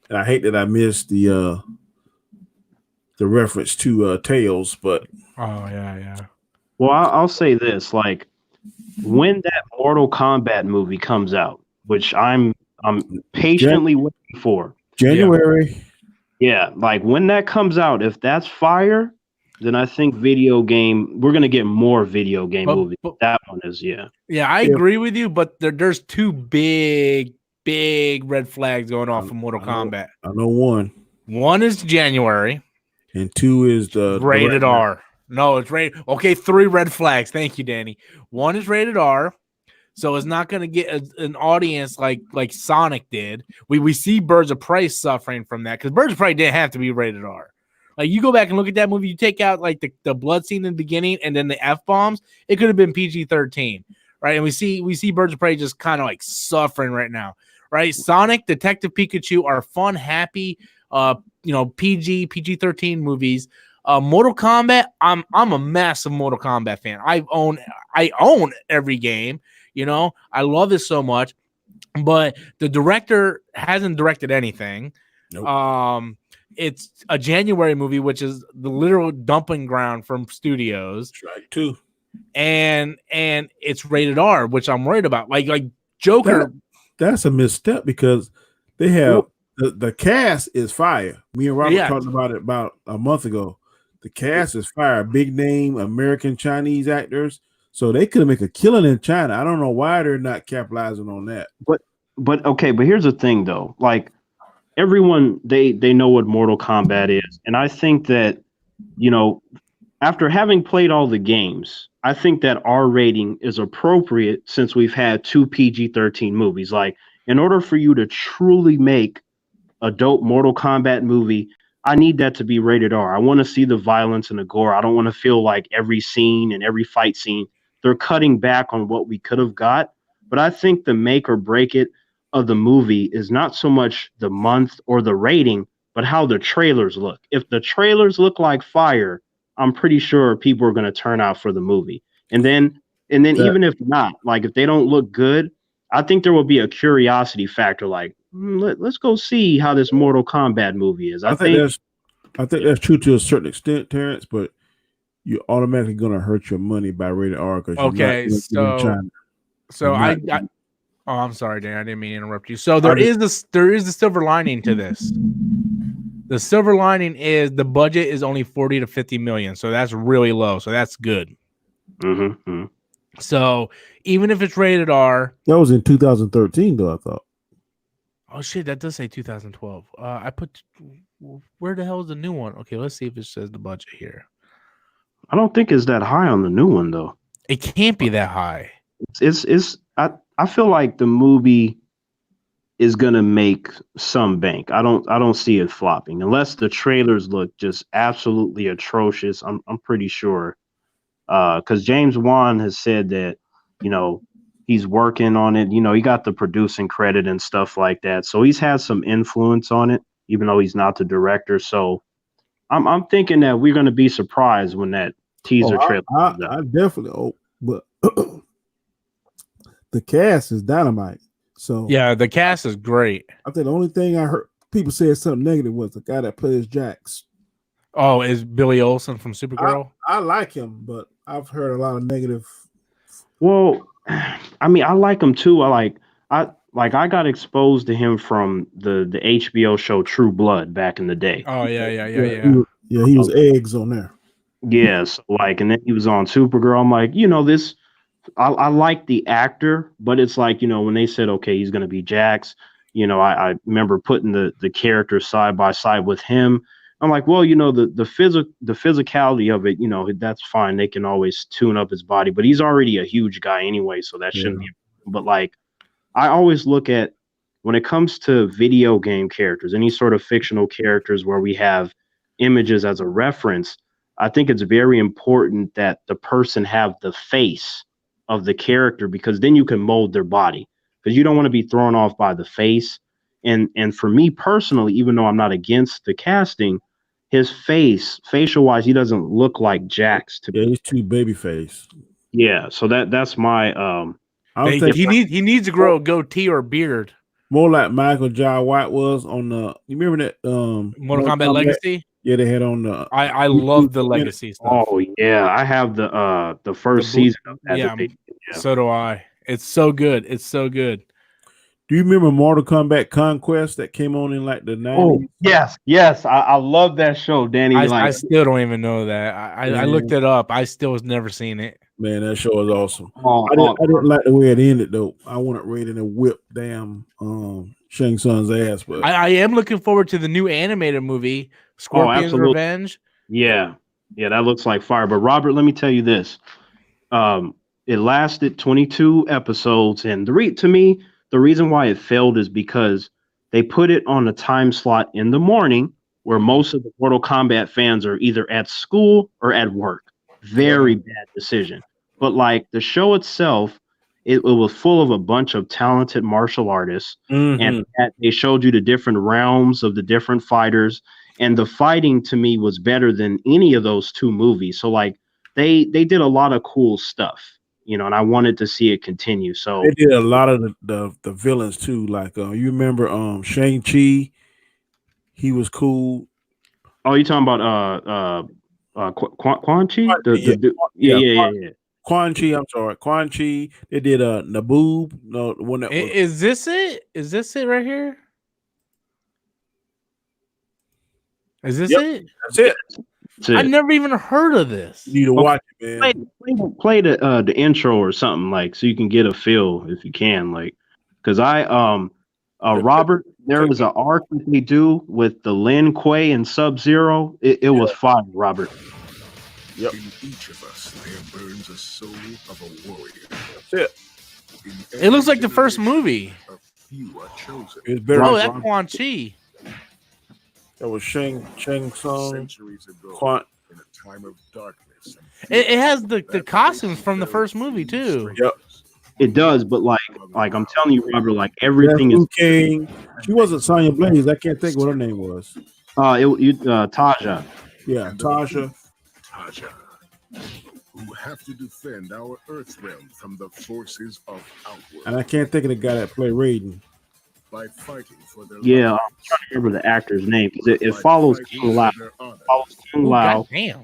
B: And I hate that I missed the reference to Tails, but
C: Well, I'll say this: like when that Mortal Kombat movie comes out, which I'm patiently waiting for
B: January.
C: Yeah, like when that comes out, if that's fire, then I think we're gonna get more video game movies. That one is
A: Yeah, I agree with you, but there's two big red flags going off from Mortal Kombat.
B: I know one.
A: One is January,
B: and 2 is the
A: rated R. No, it's rated. Okay, 3 red flags. Thank you, Danny. 1 is rated R, so it's not going to get an audience like Sonic did. We see Birds of Prey suffering from that because Birds of Prey didn't have to be rated R. Like, you go back and look at that movie, you take out like the blood scene in the beginning and then the F-bombs, it could have been PG-13, right? And we see Birds of Prey just kind of like suffering right now, right? Sonic, Detective Pikachu are fun, happy, PG-13 movies. Mortal Kombat, I'm a massive Mortal Kombat fan. I own every game, I love it so much, but the director hasn't directed anything.
B: Nope.
A: It's a January movie, which is the literal dumping ground from studios.
B: Strike 2.
A: And it's rated R, which I'm worried about. Like Joker.
B: That's a misstep because they have the cast is fire. Me and Robert talked about it about a month ago. The cast is fire. Big name American Chinese actors. So they could make a killing in China. I don't know why they're not capitalizing on that.
C: But here's the thing though. Like, everyone, they know what Mortal Kombat is. And I think that, after having played all the games, I think that our rating is appropriate since we've had 2 PG-13 movies. Like, in order for you to truly make a dope Mortal Kombat movie, I need that to be rated R. I want to see the violence and the gore. I don't want to feel like every scene and every fight scene, they're cutting back on what we could have got. But I think the make or break it of the movie is not so much the month or the rating, but how the trailers look. If the trailers look like fire, I'm pretty sure people are going to turn out for the movie. And then even if not, like if they don't look good, I think there will be a curiosity factor. Like, let's go see how this Mortal Kombat movie is. I think
B: that's true to a certain extent, Terrence, but you're automatically going to hurt your money by rated R.
A: I'm sorry, Dan. I didn't mean to interrupt you. So there is the silver lining to this. The silver lining is the budget is only 40 to 50 million, so that's really low. So that's good.
C: Mm-hmm.
A: So even if it's rated R,
B: that was in 2013, though. I thought.
A: Oh shit, that does say 2012. Where the hell is the new one? Okay, let's see if it says the budget here.
C: I don't think it's that high on the new one though.
A: It can't be that high.
C: I feel like the movie is gonna make some bank. I don't see it flopping unless the trailers look just absolutely atrocious. I'm pretty sure, because James Wan has said that he's working on it. He got the producing credit and stuff like that, so he's had some influence on it, even though he's not the director. So I'm thinking that we're gonna be surprised when that teaser trailer.
B: I definitely. But the cast is dynamite. So
A: yeah, the cast is great.
B: I think the only thing I heard people say something negative was the guy that plays Jax.
A: Oh, is Billy Olsen from Supergirl?
B: I like him, but I've heard a lot of negative.
C: Well, I mean, I like him too. I got exposed to him from the HBO show True Blood back in the day.
A: Oh yeah.
B: He was eggs on there.
C: Yes, and then he was on Supergirl. I'm like, this. I like the actor, but it's like, when they said, okay, he's going to be Jax, I remember putting the character side by side with him. I'm like, well, the physicality of it, that's fine. They can always tune up his body, but he's already a huge guy anyway, so that shouldn't be. But I always look at when it comes to video game characters, any sort of fictional characters where we have images as a reference, I think it's very important that the person have the face of the character, because then you can mold their body, because you don't want to be thrown off by the face. And for me personally, even though I'm not against the casting, his facial wise, he doesn't look like Jax to me.
B: He's too baby face.
C: Yeah, so that's my
A: he needs to grow a goatee or beard.
B: More like Michael Jai White was on the. You remember that
A: Mortal Kombat Legacy?
B: Yeah, they had on the.
A: I love the Legacy stuff.
C: Oh yeah, I have the first season of that.
A: Yeah, so do I. It's so good. It's so good.
B: Do you remember Mortal Kombat Conquest that came on in like the 90s?
C: Oh yes, I love that show, Danny.
G: I still don't even know that. I looked it up. I still was never seen it.
B: Man, that show was awesome. I didn't like the way it ended though. I wanted Raiden to whip damn Shang Tsung's ass, but
A: I am looking forward to the new animated movie, Scorpion's
C: absolutely.
A: Revenge.
C: Yeah, that looks like fire. But Robert, let me tell you this: it lasted 22 episodes, and to me, the reason why it failed is because they put it on a time slot in the morning where most of the Mortal Kombat fans are either at school or at work. Very bad decision. But like the show itself, it was full of a bunch of talented martial artists, and they showed you the different realms of the different fighters, and the fighting to me was better than any of those two movies. So like they did a lot of cool stuff, and I wanted to see it continue. So
B: they did a lot of the villains too. Like you remember Shang-Chi? He was cool.
C: Oh, you talking about Quan Chi? Yeah.
B: Quan Chi, I'm sorry, Quan Chi. They did Naboob. No, the one that was,
A: Is this it? Is this it right here? Is this it?
B: That's it.
A: I've never even heard of this.
B: You need to watch it, man.
C: Play the intro or something, like, so you can get a feel if you can, like, because Robert, there was an arc that they do with the Lin Kuei and Sub-Zero. It was fun, Robert.
B: Yep.
H: In each of us there burns a soul of a warrior.
B: That's it.
A: It looks like the first movie.
H: A few are chosen.
B: It's better.
A: Oh, that's Quan Chi.
B: That was Shang Tsung.
H: Centuries ago,
B: Quan.
H: in a time of darkness.
A: It has the costumes from the first movie too.
B: Yep.
C: It does, but like I'm telling you, Robert, like everything is.
B: King. She wasn't Sonya Blaze. I can't think what her name was.
C: Taja.
B: Yeah, Tasha.
H: Taja, who have to defend our Earth realm from the forces of Outworld.
B: And I can't think of the guy that played Raiden.
H: By fighting for their
C: Yeah,
H: lives.
C: I'm trying to remember the actor's name because it follows Kung Lao. Follows Kung Lao.
A: Damn.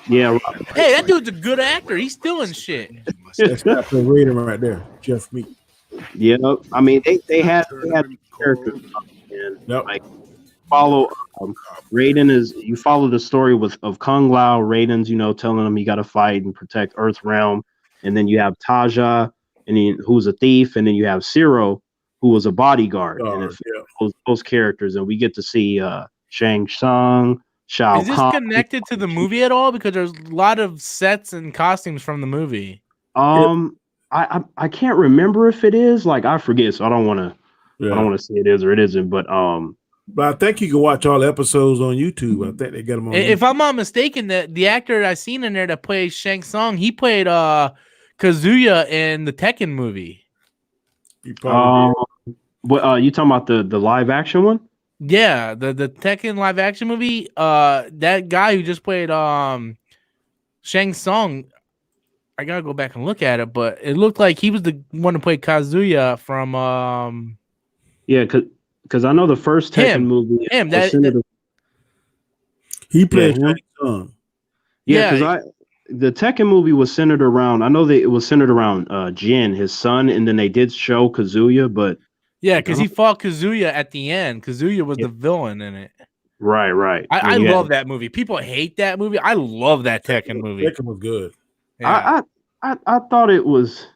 C: Yeah. Robert.
A: Hey, that dude's a good actor. He's stealing shit.
B: That's that played Raiden right there, Jeff Meek.
C: Yeah, I mean they had characters, and like follow Raiden you follow the story of Kung Lao. Raiden's telling him you got to fight and protect Earth Realm, and then you have Taja, who's a thief, and then you have Zero, who was a bodyguard. And those characters, and we get to see Shang Tsung, Shao
A: Is this
C: Kahn.
A: connected to the movie at all? Because there's a lot of sets and costumes from the movie.
C: I can't remember if it is. Like, I forget, so I don't want to say it is or it isn't. But
B: I think you can watch all the episodes on YouTube. I think they got them on.
A: If I'm not mistaken, that the actor I seen in there that plays Shang Tsung, he played Kazuya in the Tekken movie.
B: You probably
C: you talking about the live action one?
A: Yeah, the Tekken live action movie. That guy who just played Shang Tsung, I gotta go back and look at it, but it looked like he was the one who played Kazuya from
C: Yeah, because I know the first Tekken movie.
B: He played Shang Tsung.
C: Yeah, because the Tekken movie was centered around. I know that it was centered around Jin, his son, and then they did show Kazuya, but
A: yeah, because he fought Kazuya at the end. Kazuya was the villain in it.
C: Right.
A: I love that movie. People hate that movie. I love that Tekken movie.
B: Tekken was good.
A: Yeah.
C: I thought it was.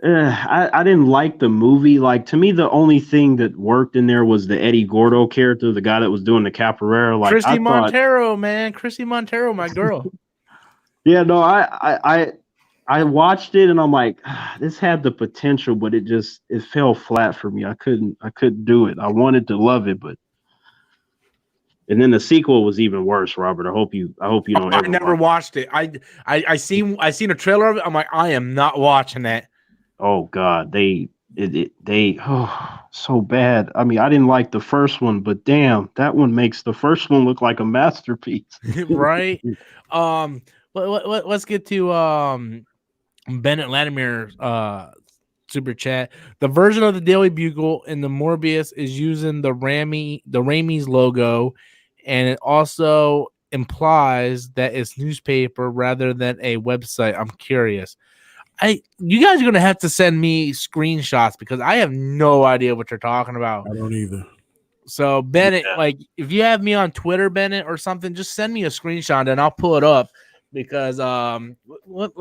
C: I didn't like the movie. Like, to me, the only thing that worked in there was the Eddie Gordo character, the guy that was doing the capoeira. Like
A: Christy Montero, man, Christy Montero, my girl.
C: Yeah, no, I watched it and I'm like, this had the potential, but it fell flat for me. I couldn't do it. I wanted to love it, but. And then the sequel was even worse, Robert. I hope you don't.
A: I never watched it. I seen a trailer of it. I'm like, I am not watching that.
C: Oh God, they so bad. I mean, I didn't like the first one, but damn, that one makes the first one look like a masterpiece.
A: Right? Let's get to Bennett Latimer super chat. The version of the Daily Bugle in the Morbius is using the Raimi's logo, and it also implies that it's newspaper rather than a website. I'm curious. You guys are gonna have to send me screenshots because I have no idea what you're talking about.
B: I don't either.
A: So Bennett, like if you have me on Twitter, Bennett, or something, just send me a screenshot and I'll pull it up because let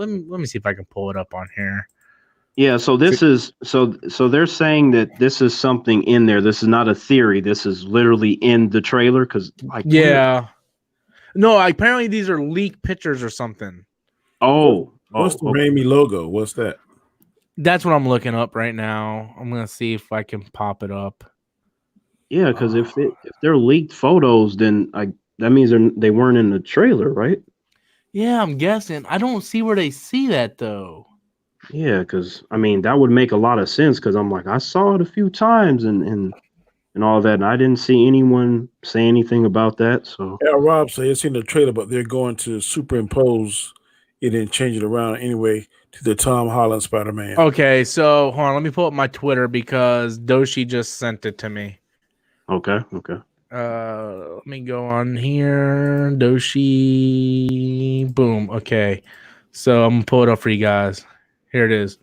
A: me see if I can pull it up on here.
C: Yeah, so this is so they're saying that this is something in there. This is not a theory. This is literally in the trailer because
A: no, apparently these are leaked pictures or something.
B: What's the Raimi logo? What's that?
A: That's what I'm looking up right now. I'm gonna see if I can pop it up.
C: Yeah, because if they're leaked photos, then that means they weren't in the trailer, right?
A: Yeah, I'm guessing. I don't see where they see that though.
C: Yeah, because I mean that would make a lot of sense. Because I'm like, I saw it a few times and all that, and I didn't see anyone say anything about that. So
B: yeah, Rob said it's in the trailer, but they're going to superimpose it and change it around anyway to the Tom Holland Spider-Man.
A: Okay, so hold on, let me pull up my Twitter because Doshi just sent it to me.
C: Okay.
A: Let me go on here. Doshi. Boom. Okay. So I'm gonna pull it up for you guys. Here it is.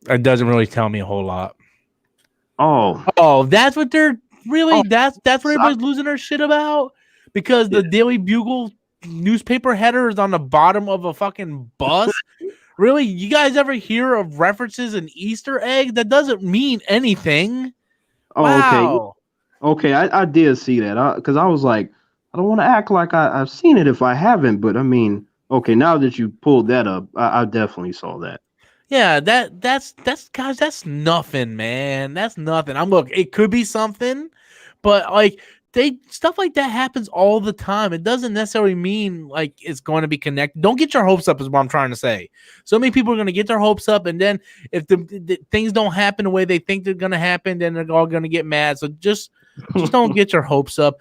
A: It doesn't really tell me a whole lot. Oh, that's what they're really that's what everybody's losing their shit about? Because the Daily Bugle newspaper header is on the bottom of a fucking bus. Really? You guys ever hear of references and Easter eggs? That doesn't mean anything.
C: Oh, wow. Okay. I did see that because I was like, I don't want to act like I've seen it if I haven't, but I mean, okay, now that you pulled that up, I definitely saw that.
A: Yeah, that's guys, that's nothing, man. That's nothing. Look, it could be something, but like stuff like that happens all the time. It doesn't necessarily mean like it's going to be connected. Don't get your hopes up is what I'm trying to say. So many people are going to get their hopes up, and then if the things don't happen the way they think they're going to happen, then they're all going to get mad. So just don't get your hopes up.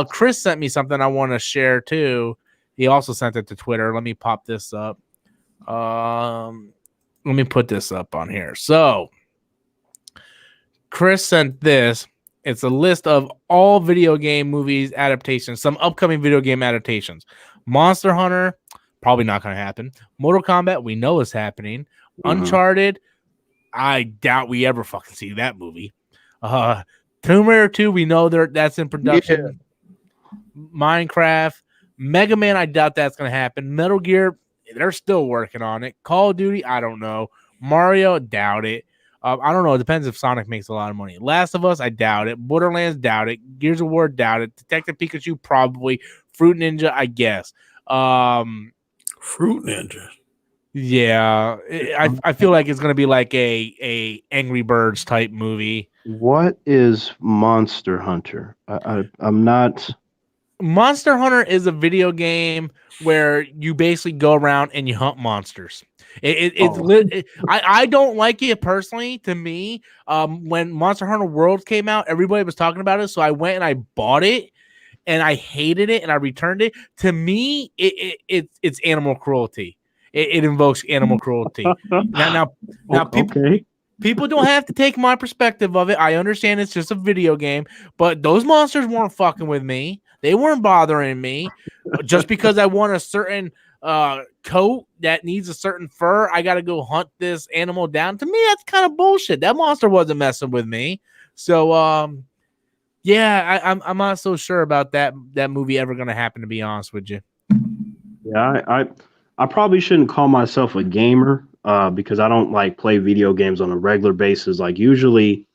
A: Chris sent me something I want to share too. He also sent it to Twitter. Let me pop this up. Let me put this up on here. So Chris sent this. It's a list of all video game movies adaptations, some upcoming video game adaptations. Monster Hunter, probably not going to happen. Mortal Kombat, we know is happening. Uncharted, I doubt we ever fucking see that movie. Tomb Raider 2, we know that's in production. Yeah. Minecraft, Mega Man, I doubt that's going to happen. Metal Gear, they're still working on it. Call of Duty, I don't know. Mario, doubt it. I don't know. It depends if Sonic makes a lot of money. Last of Us, I doubt it. Borderlands, doubt it. Gears of War, doubt it. Detective Pikachu, probably. Fruit Ninja, I guess.
B: Fruit Ninja.
A: Yeah, I feel like it's gonna be like a Angry Birds type movie.
C: What is Monster Hunter? I'm not.
A: Monster Hunter is a video game where you basically go around and you hunt monsters. I don't like it personally. To me, when Monster Hunter World came out, everybody was talking about it, so I went and I bought it, and I hated it, and I returned it. To me, it's animal cruelty. It invokes animal cruelty. Now, people don't have to take my perspective of it. I understand it's just a video game, but those monsters weren't fucking with me. They weren't bothering me. Just because I want a certain coat that needs a certain fur, I got to go hunt this animal down. To me, that's kind of bullshit. That monster wasn't messing with me. So, yeah, I'm not so sure about that movie ever going to happen, to be honest with you.
C: Yeah, I probably shouldn't call myself a gamer because I don't like play video games on a regular basis. Like usually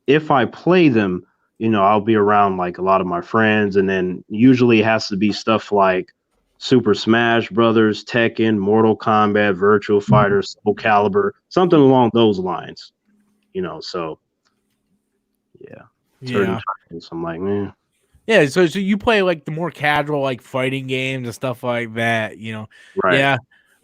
C: if I play them, you know, I'll be around like a lot of my friends, and then usually it has to be stuff like Super Smash Brothers, Tekken, Mortal Kombat, Virtua Fighter, Soul Calibur, something along those lines. You know, so yeah. Certain times I'm like, man.
A: Yeah, so you play like the more casual like fighting games and stuff like that, you know.
C: Right.
A: Yeah.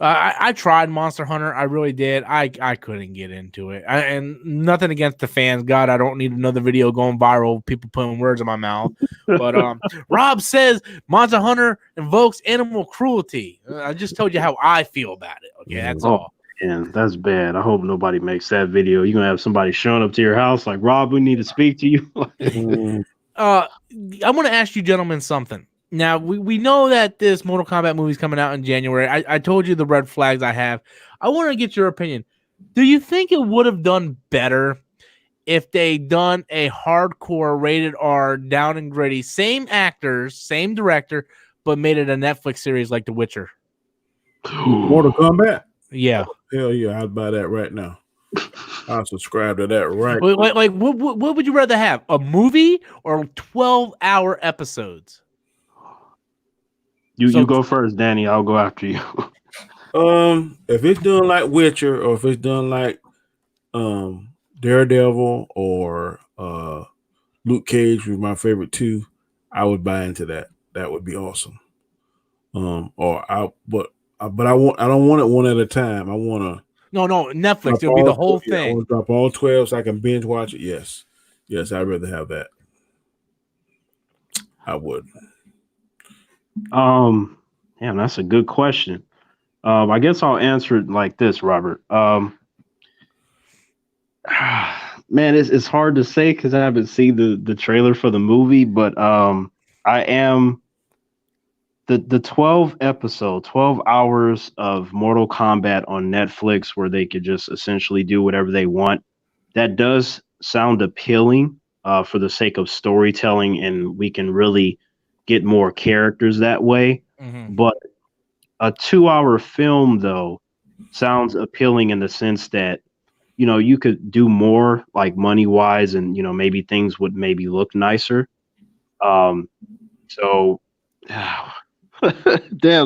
A: I tried Monster Hunter. I really did. I couldn't get into it. And nothing against the fans. God, I don't need another video going viral, people putting words in my mouth. But Rob says Monster Hunter invokes animal cruelty. I just told you how I feel about it. Okay, that's all.
C: And that's bad. I hope nobody makes that video. You're gonna have somebody showing up to your house like, Rob, we need to speak to you.
A: I want to ask you gentlemen something. Now we know that this Mortal Kombat movie is coming out in January. I told you the red flags I have. I want to get your opinion. Do you think it would have done better if they done a hardcore rated R down and gritty, same actors, same director, but made it a Netflix series like The Witcher?
B: Mortal Kombat?
A: Yeah.
B: Hell yeah, I'd buy that right now. I'll subscribe to that right.
A: Like what would you rather have? A movie or 12-hour episodes?
C: You go first, Danny. I'll go after you.
B: If it's done like Witcher, or if it's done like Daredevil or Luke Cage, was my favorite two, I would buy into that. That would be awesome. But I don't want it one at a time. I want to.
A: No, Netflix. It'll be the whole thing.
B: I want to drop all 12 so I can binge watch it. Yes, I'd rather have that. I would.
C: Damn, that's a good question. I guess I'll answer it like this, Robert. Man, it's hard to say because I haven't seen the trailer for the movie, but I am the 12 hours of Mortal Kombat on Netflix where they could just essentially do whatever they want. That does sound appealing for the sake of storytelling, and we can really get more characters that way.
A: Mm-hmm.
C: But a 2-hour film, though, sounds appealing in the sense that, you know, you could do more like money wise, and, you know, maybe things would maybe look nicer. Damn,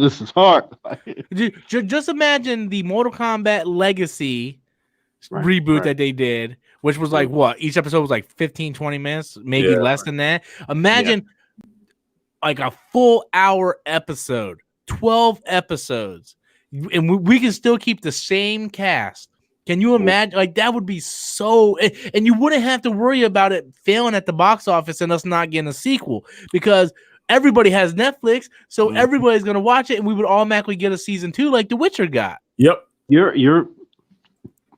C: this is hard.
A: Just imagine the Mortal Kombat Legacy reboot that they did, which was like what? Each episode was like 15-20 minutes, maybe less than that. Imagine like a full hour episode, 12 episodes, and we can still keep the same cast. Can you imagine? Like, that would be so, and you wouldn't have to worry about it failing at the box office and us not getting a sequel, because everybody has Netflix, so everybody's gonna watch it, and we would automatically get a season 2 like The Witcher got.
B: Yep.
C: You're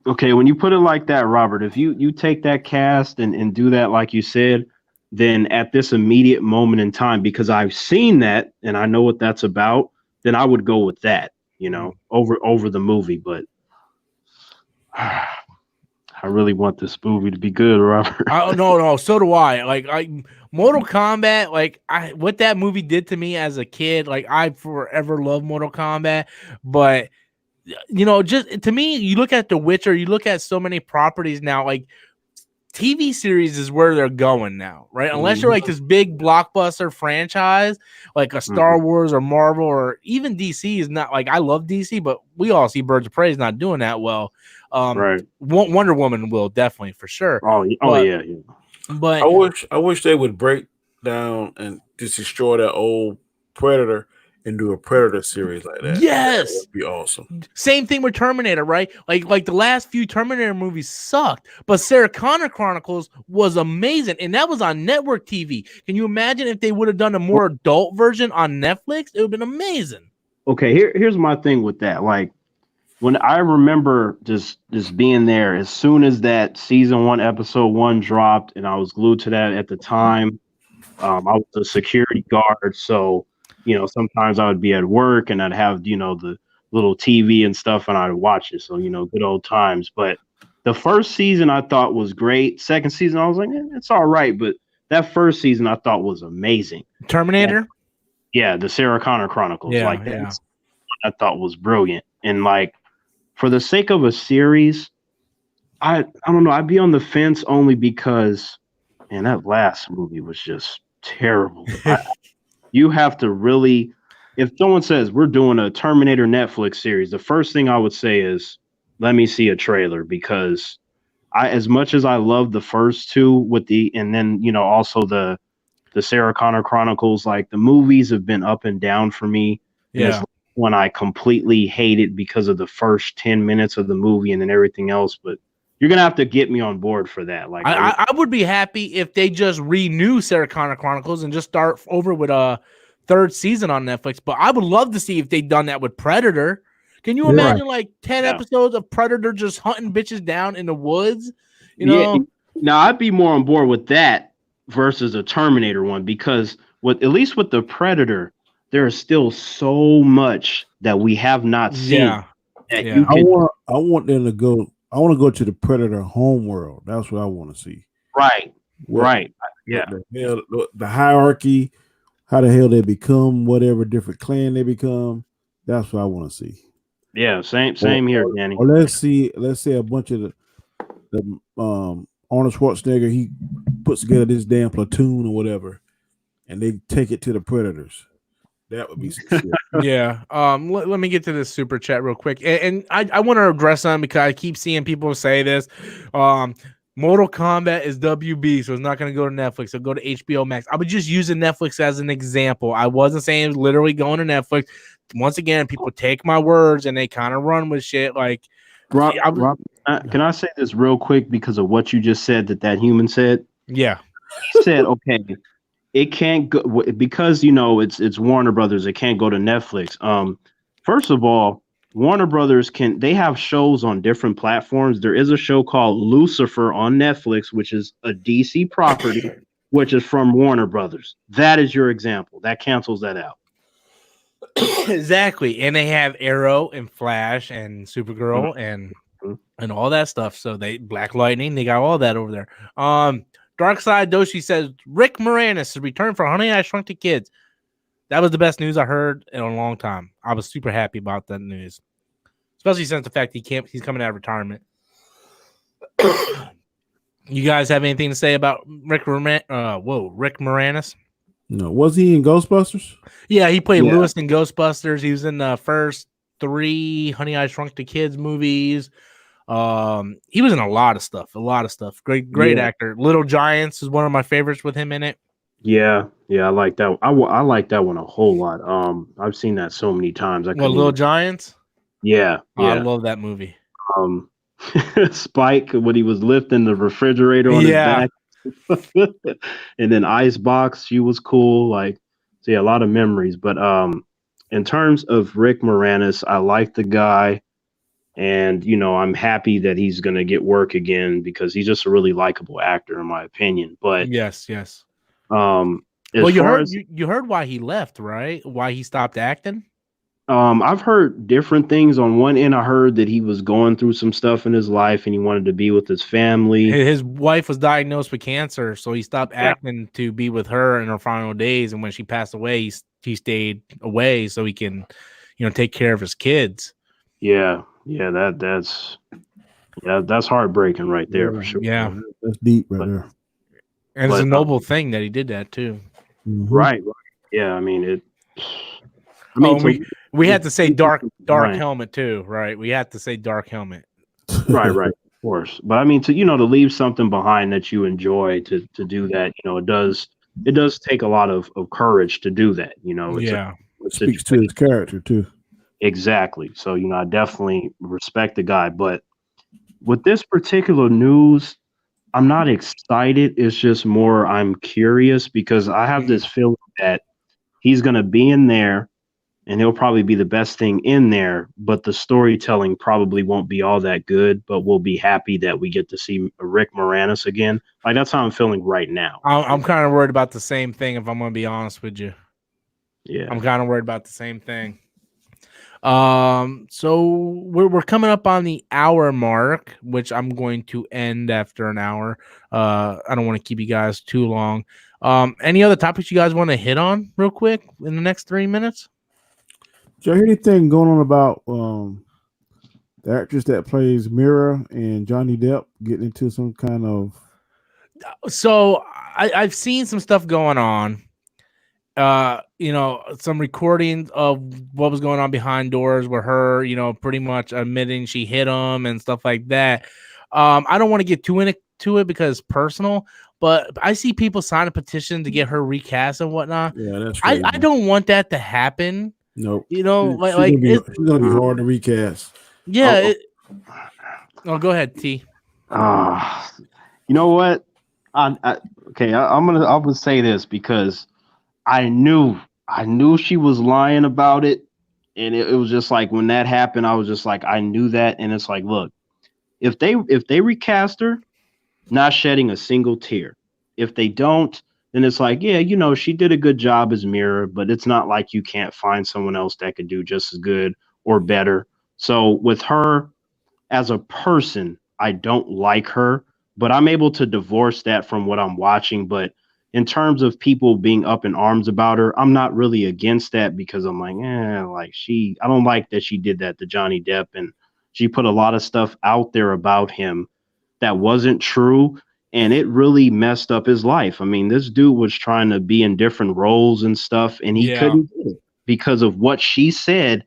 C: okay when you put it like that, Robert. If you take that cast and do that like you said, then at this immediate moment in time, because I've seen that and I know what that's about, then I would go with that, you know, over the movie. But I really want this movie to be good, Robert.
A: No, so do I. Like, Mortal Kombat, like, what that movie did to me as a kid, like, I forever love Mortal Kombat. But, you know, just to me, you look at The Witcher, you look at so many properties now, like, TV series is where they're going now, right? Unless you're like this big blockbuster franchise, like a Star Wars or Marvel, or even DC is not, like, I love DC, but we all see Birds of Prey is not doing that well.
C: Right.
A: Wonder Woman will definitely, for sure.
C: Yeah.
A: But
B: I wish they would break down and just destroy that old Predator and do a Predator series like that.
A: Yes,
B: that would be awesome.
A: Same thing with Terminator, right? Like the last few Terminator movies sucked, but Sarah Connor Chronicles was amazing, and that was on network TV. Can you imagine if they would have done a more adult version on Netflix? It would have been amazing.
C: Okay, here's my thing with that. Like, when I remember just being there, as soon as that season 1, episode 1 dropped, and I was glued to that at the time. I was a security guard, so, you know, sometimes I would be at work and I'd have, you know, the little TV and stuff, and I'd watch it. So, you know, good old times. But the first season I thought was great. Second season, I was like, it's all right. But that first season I thought was amazing.
A: Terminator?
C: Yeah, the Sarah Connor Chronicles. That I thought was brilliant. And, like, for the sake of a series, I don't know. I'd be on the fence only because, man, that last movie was just terrible. You have to really, if someone says we're doing a Terminator Netflix series, the first thing I would say is, let me see a trailer, because as much as I love the first two and then, you know, also the Sarah Connor Chronicles, like, the movies have been up and down for me.
A: Yeah.
C: When I completely hate it because of the first 10 minutes of the movie and then everything else, but you're gonna have to get me on board for that. Like,
A: I would be happy if they just renew Sarah Connor Chronicles and just start over with a 3rd season on Netflix. But I would love to see if they'd done that with Predator. Can you imagine like 10 episodes of Predator just hunting bitches down in the woods? You know,
C: now I'd be more on board with that versus a Terminator one, because with at least with the Predator, there is still so much that we have not seen.
A: Yeah.
C: That
A: Yeah.
C: you
B: I
C: can
B: want them to go. I want to go to the Predator home world. That's what I want to see.
C: right.
B: What-
C: Right. Yeah.
B: what the hell, the hierarchy, how the hell they become, whatever different clan they become. That's what I want to see.
C: Yeah. Same here, Danny.
B: Or let's say a bunch of the Arnold Schwarzenegger, he puts together this damn platoon or whatever, and they take it to the Predators. That would be some shit.
A: Yeah. Let me get to this super chat real quick. And I want to address them because I keep seeing people say this. Mortal Kombat is WB, so it's not going to go to Netflix. So go to HBO Max. I was just using Netflix as an example. I wasn't saying it was literally going to Netflix. Once again, people take my words and they kind of run with shit. Like,
C: Rob, can I say this real quick because of what you just said that human said?
A: yeah.
C: He said, okay, it can't go because it's Warner Brothers. It can't go to Netflix. First of all, Warner Brothers they have shows on different platforms. There is a show called Lucifer on Netflix, which is a DC property, which is from Warner Brothers. That is your example. That cancels that out.
A: Exactly. And they have Arrow and Flash and Supergirl and all that stuff. So Black Lightning, they got all that over there. Dark Side Doshi says Rick Moranis to return for Honey, I Shrunk the Kids. That was the best news I heard in a long time. I was super happy about that news, especially since the fact he's coming out of retirement. You guys have anything to say about Rick Moranis?
B: No, was he in Ghostbusters?
A: Yeah, he played Lewis in Ghostbusters. He was in the first 3 Honey, I Shrunk the Kids movies. He was in a lot of stuff. Great actor. Little Giants is one of my favorites with him in it.
C: Yeah, I like that. I like that one a whole lot. I've seen that so many times.
A: Little Giants.
C: Yeah.
A: I love that movie.
C: Spike when he was lifting the refrigerator on his back, and then Icebox, she was cool. Like, so yeah, a lot of memories. But in terms of Rick Moranis, I like the guy. And, I'm happy that he's going to get work again because he's just a really likable actor, in my opinion. But
A: yes.
C: You
A: heard why he left, right? Why he stopped acting?
C: I've heard different things. On one end, I heard that he was going through some stuff in his life and he wanted to be with his family.
A: His wife was diagnosed with cancer, so he stopped acting to be with her in her final days. And when she passed away, he stayed away so he can, take care of his kids.
C: Yeah, that's heartbreaking right there for sure.
A: Yeah,
B: that's deep right there.
A: And it's a noble thing that he did that too.
B: Mm-hmm.
C: Right. Yeah, I mean it.
A: We had to say dark helmet too, right? We had to say dark helmet.
C: Right, of course. But I mean to leave something behind that you enjoy to do that, it does take a lot of courage to do that.
B: It speaks to his character too.
C: Exactly. So, I definitely respect the guy. But with this particular news, I'm not excited. It's just more I'm curious because I have this feeling that he's going to be in there and he'll probably be the best thing in there. But the storytelling probably won't be all that good. But we'll be happy that we get to see Rick Moranis again. Like, that's how I'm feeling right now.
A: I'm kind of worried about the same thing, if I'm going to be honest with you.
C: Yeah.
A: I'm kind of worried about the same thing. So we're coming up on the hour mark, which I'm going to end after an hour. I don't want to keep you guys too long. Any other topics you guys want to hit on real quick in the next 3 minutes?
B: Did you hear anything going on about the actress that plays Mira and Johnny Depp getting into some kind of?
A: So I've seen some stuff going on. Some recordings of what was going on behind doors with her, pretty much admitting she hit him and stuff like that. I don't want to get too into it because it's personal, but I see people sign a petition to get her recast and whatnot.
B: Yeah, that's crazy.
A: I don't want that to happen.
B: Nope.
A: She's
B: it's gonna be hard to recast.
A: Yeah. Go ahead, T.
C: You know what? I'm gonna say this because I knew she was lying about it. And it was just like, when that happened, I was just like, I knew that. And it's like, look, if they recast her, not shedding a single tear. If they don't, then it's like, yeah, you know, she did a good job as Mira, but it's not like you can't find someone else that could do just as good or better. So with her as a person, I don't like her, but I'm able to divorce that from what I'm watching. But in terms of people being up in arms about her, I'm not really against that because I'm like, I don't like that she did that to Johnny Depp, and she put a lot of stuff out there about him that wasn't true, and it really messed up his life. I mean, this dude was trying to be in different roles and stuff, and he couldn't do it because of what she said.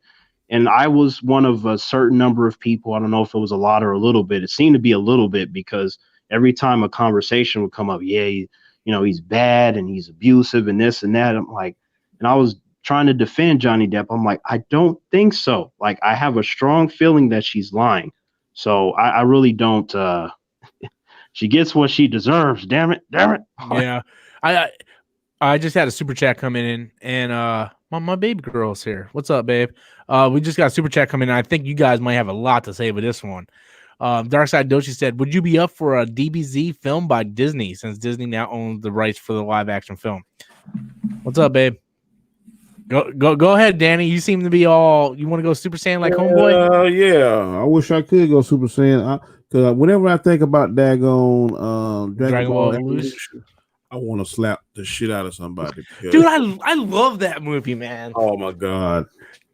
C: And I was one of a certain number of people. I don't know if it was a lot or a little bit. It seemed to be a little bit because every time a conversation would come up, he's bad and he's abusive and this and that. I'm like, and I was trying to defend Johnny Depp. I'm like, I don't think so. Like, I have a strong feeling that she's lying. So I really don't. She gets what she deserves. Damn it.
A: Yeah. I just had a super chat coming in, and my baby girl's here. What's up, babe? We just got a super chat coming in. I think you guys might have a lot to say with this one. Darkside Doshi said, would you be up for a DBZ film by Disney, since Disney now owns the rights for the live action film? What's up, babe? Go ahead, Danny. You seem to be all, you want to go Super Saiyan like homeboy?
I: Yeah, I wish I could go Super Saiyan. Because whenever I think about daggone Dragon Ball Evolution, I want to slap the shit out of somebody.
A: Dude, I love that movie, man.
I: Oh my god!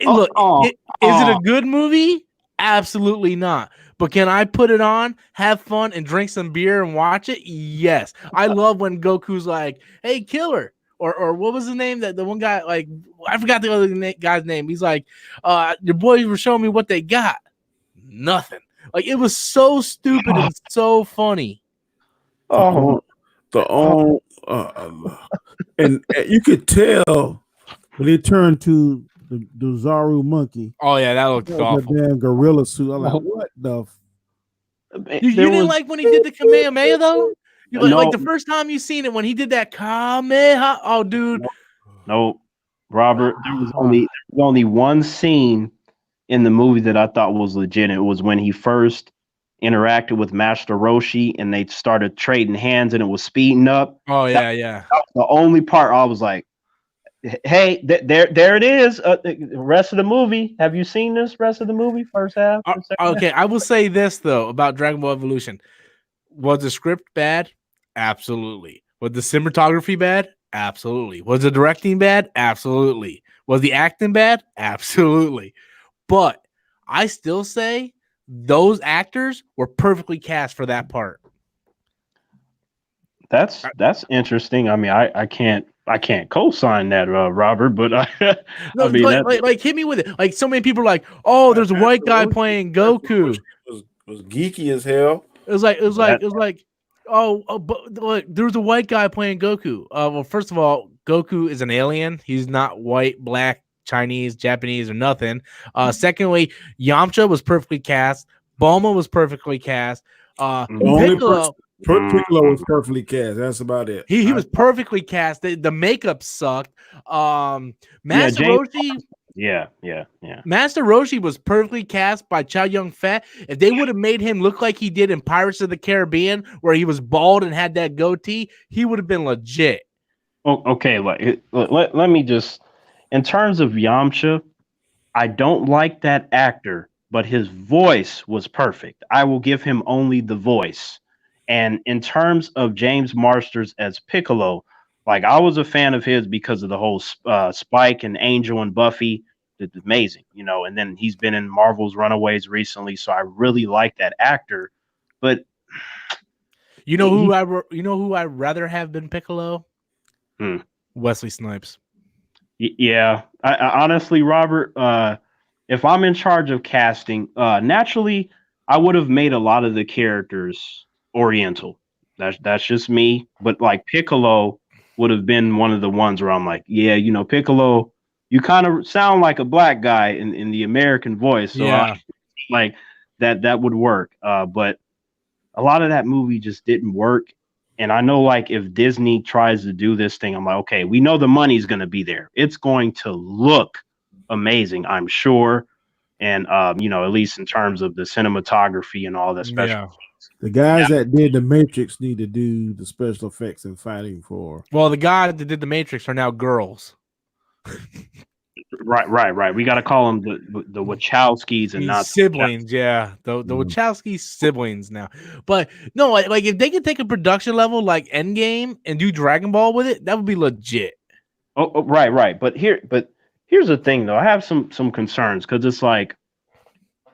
A: Look, is it a good movie? Absolutely not. But can I put it on, have fun, and drink some beer and watch it? Yes. I love when Goku's like, "Hey, killer," or what was his name? That the one guy, like, I forgot the other guy's name. He's like, "Your boys were showing me what they got. Nothing." Like, it was so stupid and so funny.
I: And you could tell when they turned to the Zaru monkey.
A: Oh yeah, that looked awful.
I: The damn gorilla suit. I'm like, what the?
A: You didn't like when he did the Kamehameha though? Like the first time you seen it when he did that Kamehameha. Oh, dude.
C: No, Robert. There was only one scene in the movie that I thought was legit. It was when he first interacted with Master Roshi and they started trading hands and it was speeding up.
A: Oh yeah,
C: that was the only part I was like, hey, there it is. The rest of the movie. Have you seen this rest of the movie? First half?
A: Okay, I will say this though about Dragon Ball Evolution. Was the script bad? Absolutely. Was the cinematography bad? Absolutely. Was the directing bad? Absolutely. Was the acting bad? Absolutely. But I still say those actors were perfectly cast for that part.
C: That's interesting. I mean, I can't co-sign that, Robert. But I mean,
A: like hit me with it. Like, so many people are like, oh, there's a white guy playing Goku.
B: Was geeky as hell.
A: It was like, but look, there's a white guy playing Goku. Well, first of all, Goku is an alien. He's not white, black, Chinese, Japanese, or nothing. Secondly, Yamcha was perfectly cast. Bulma was perfectly cast.
B: Piccolo was perfectly cast. That's about it.
A: He was perfectly cast. The makeup sucked. Master Roshi.
C: Yeah.
A: Master Roshi was perfectly cast by Chow Yun-fat. If they would have made him look like he did in Pirates of the Caribbean, where he was bald and had that goatee, he would have been legit.
C: Oh, okay, let me just. In terms of Yamcha, I don't like that actor, but his voice was perfect. I will give him only the voice. And in terms of James Marsters as Piccolo, like, I was a fan of his because of the whole Spike and Angel and Buffy. It's amazing, and then he's been in Marvel's Runaways recently, so I really like that actor. But
A: you know who I'd rather have been Piccolo? Wesley Snipes.
C: Yeah, I honestly, Robert, if I'm in charge of casting, naturally, I would have made a lot of the characters Oriental. That's just me. But like Piccolo would have been one of the ones where I'm like, yeah, Piccolo, you kind of sound like a black guy in the American voice. So
A: yeah,
C: like that would work. But a lot of that movie just didn't work. And I know, like, if Disney tries to do this thing, I'm like, okay, we know the money's going to be there. It's going to look amazing, I'm sure. And, at least in terms of the cinematography and all that special.
I: The guys that did the Matrix need to do the special effects and fighting for.
A: Well, the guys that did the Matrix are now girls.
C: Right. We got to call them the Wachowskis and
A: These
C: not
A: siblings, yeah. The Wachowski siblings now. But no, like if they could take a production level like Endgame and do Dragon Ball with it, that would be legit.
C: Oh, right. But here's the thing though. I have some concerns because it's like,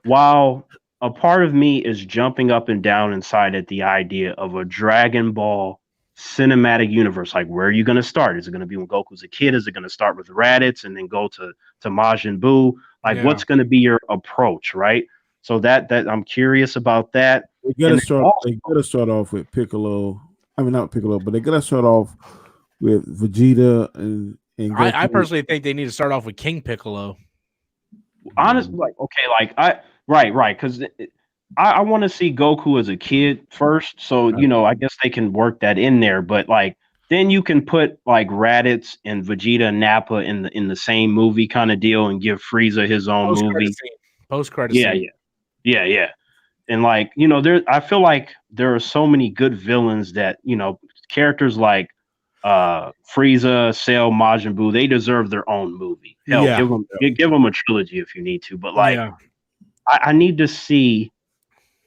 C: while a part of me is jumping up and down inside at the idea of a Dragon Ball cinematic universe, like where are you going to start? Is it going to be when Goku's a kid? Is it going to start with Raditz and then go to Majin Buu? Like, what's going to be your approach, right? So that I'm curious about that.
I: They gotta start off with Piccolo. I mean, not Piccolo, but they gotta start off with Vegeta and
A: I personally think they need to start off with King Piccolo.
C: Honestly, right, because I want to see Goku as a kid first, so I guess they can work that in there. But like, then you can put like Raditz and Vegeta and Nappa in the same movie kind of deal, and give Frieza his own movie.
A: Post-credit
C: scene. Yeah. And like, I feel like there are so many good villains that characters like Frieza, Cell, Majin Buu, they deserve their own movie. Hell, give them a trilogy if you need to. But like, I need to see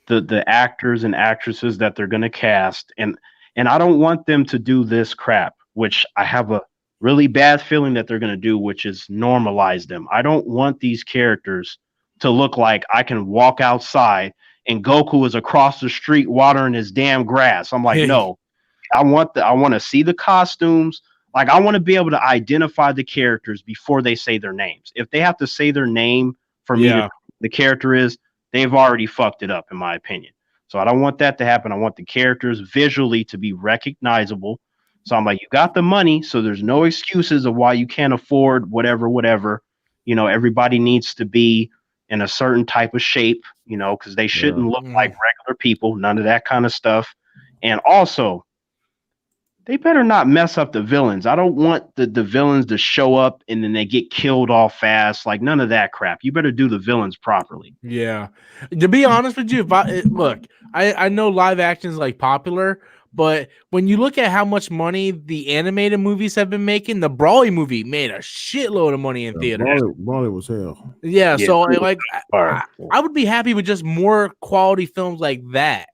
C: the actors and actresses that they're going to cast, and I don't want them to do this crap, which I have a really bad feeling that they're going to do, which is normalize them. I don't want these characters to look like I can walk outside and Goku is across the street watering his damn grass. I'm like, no, I want to see the costumes. Like, I want to be able to identify the characters before they say their names. If they have to say their name for me to the character is, they've already fucked it up, in my opinion. So I don't want that to happen. I want the characters visually to be recognizable. So I'm like, you got the money, so there's no excuses of why you can't afford whatever. Everybody needs to be in a certain type of shape, because they shouldn't look like regular people, none of that kind of stuff. And also, they better not mess up the villains. I don't want the villains to show up and then they get killed all fast. Like, none of that crap. You better do the villains properly.
A: Yeah. To be honest with you, I know live action is like popular, but when you look at how much money the animated movies have been making, the Broly movie made a shitload of money in theaters.
I: Broly was hell.
A: Yeah, so like I would be happy with just more quality films like that.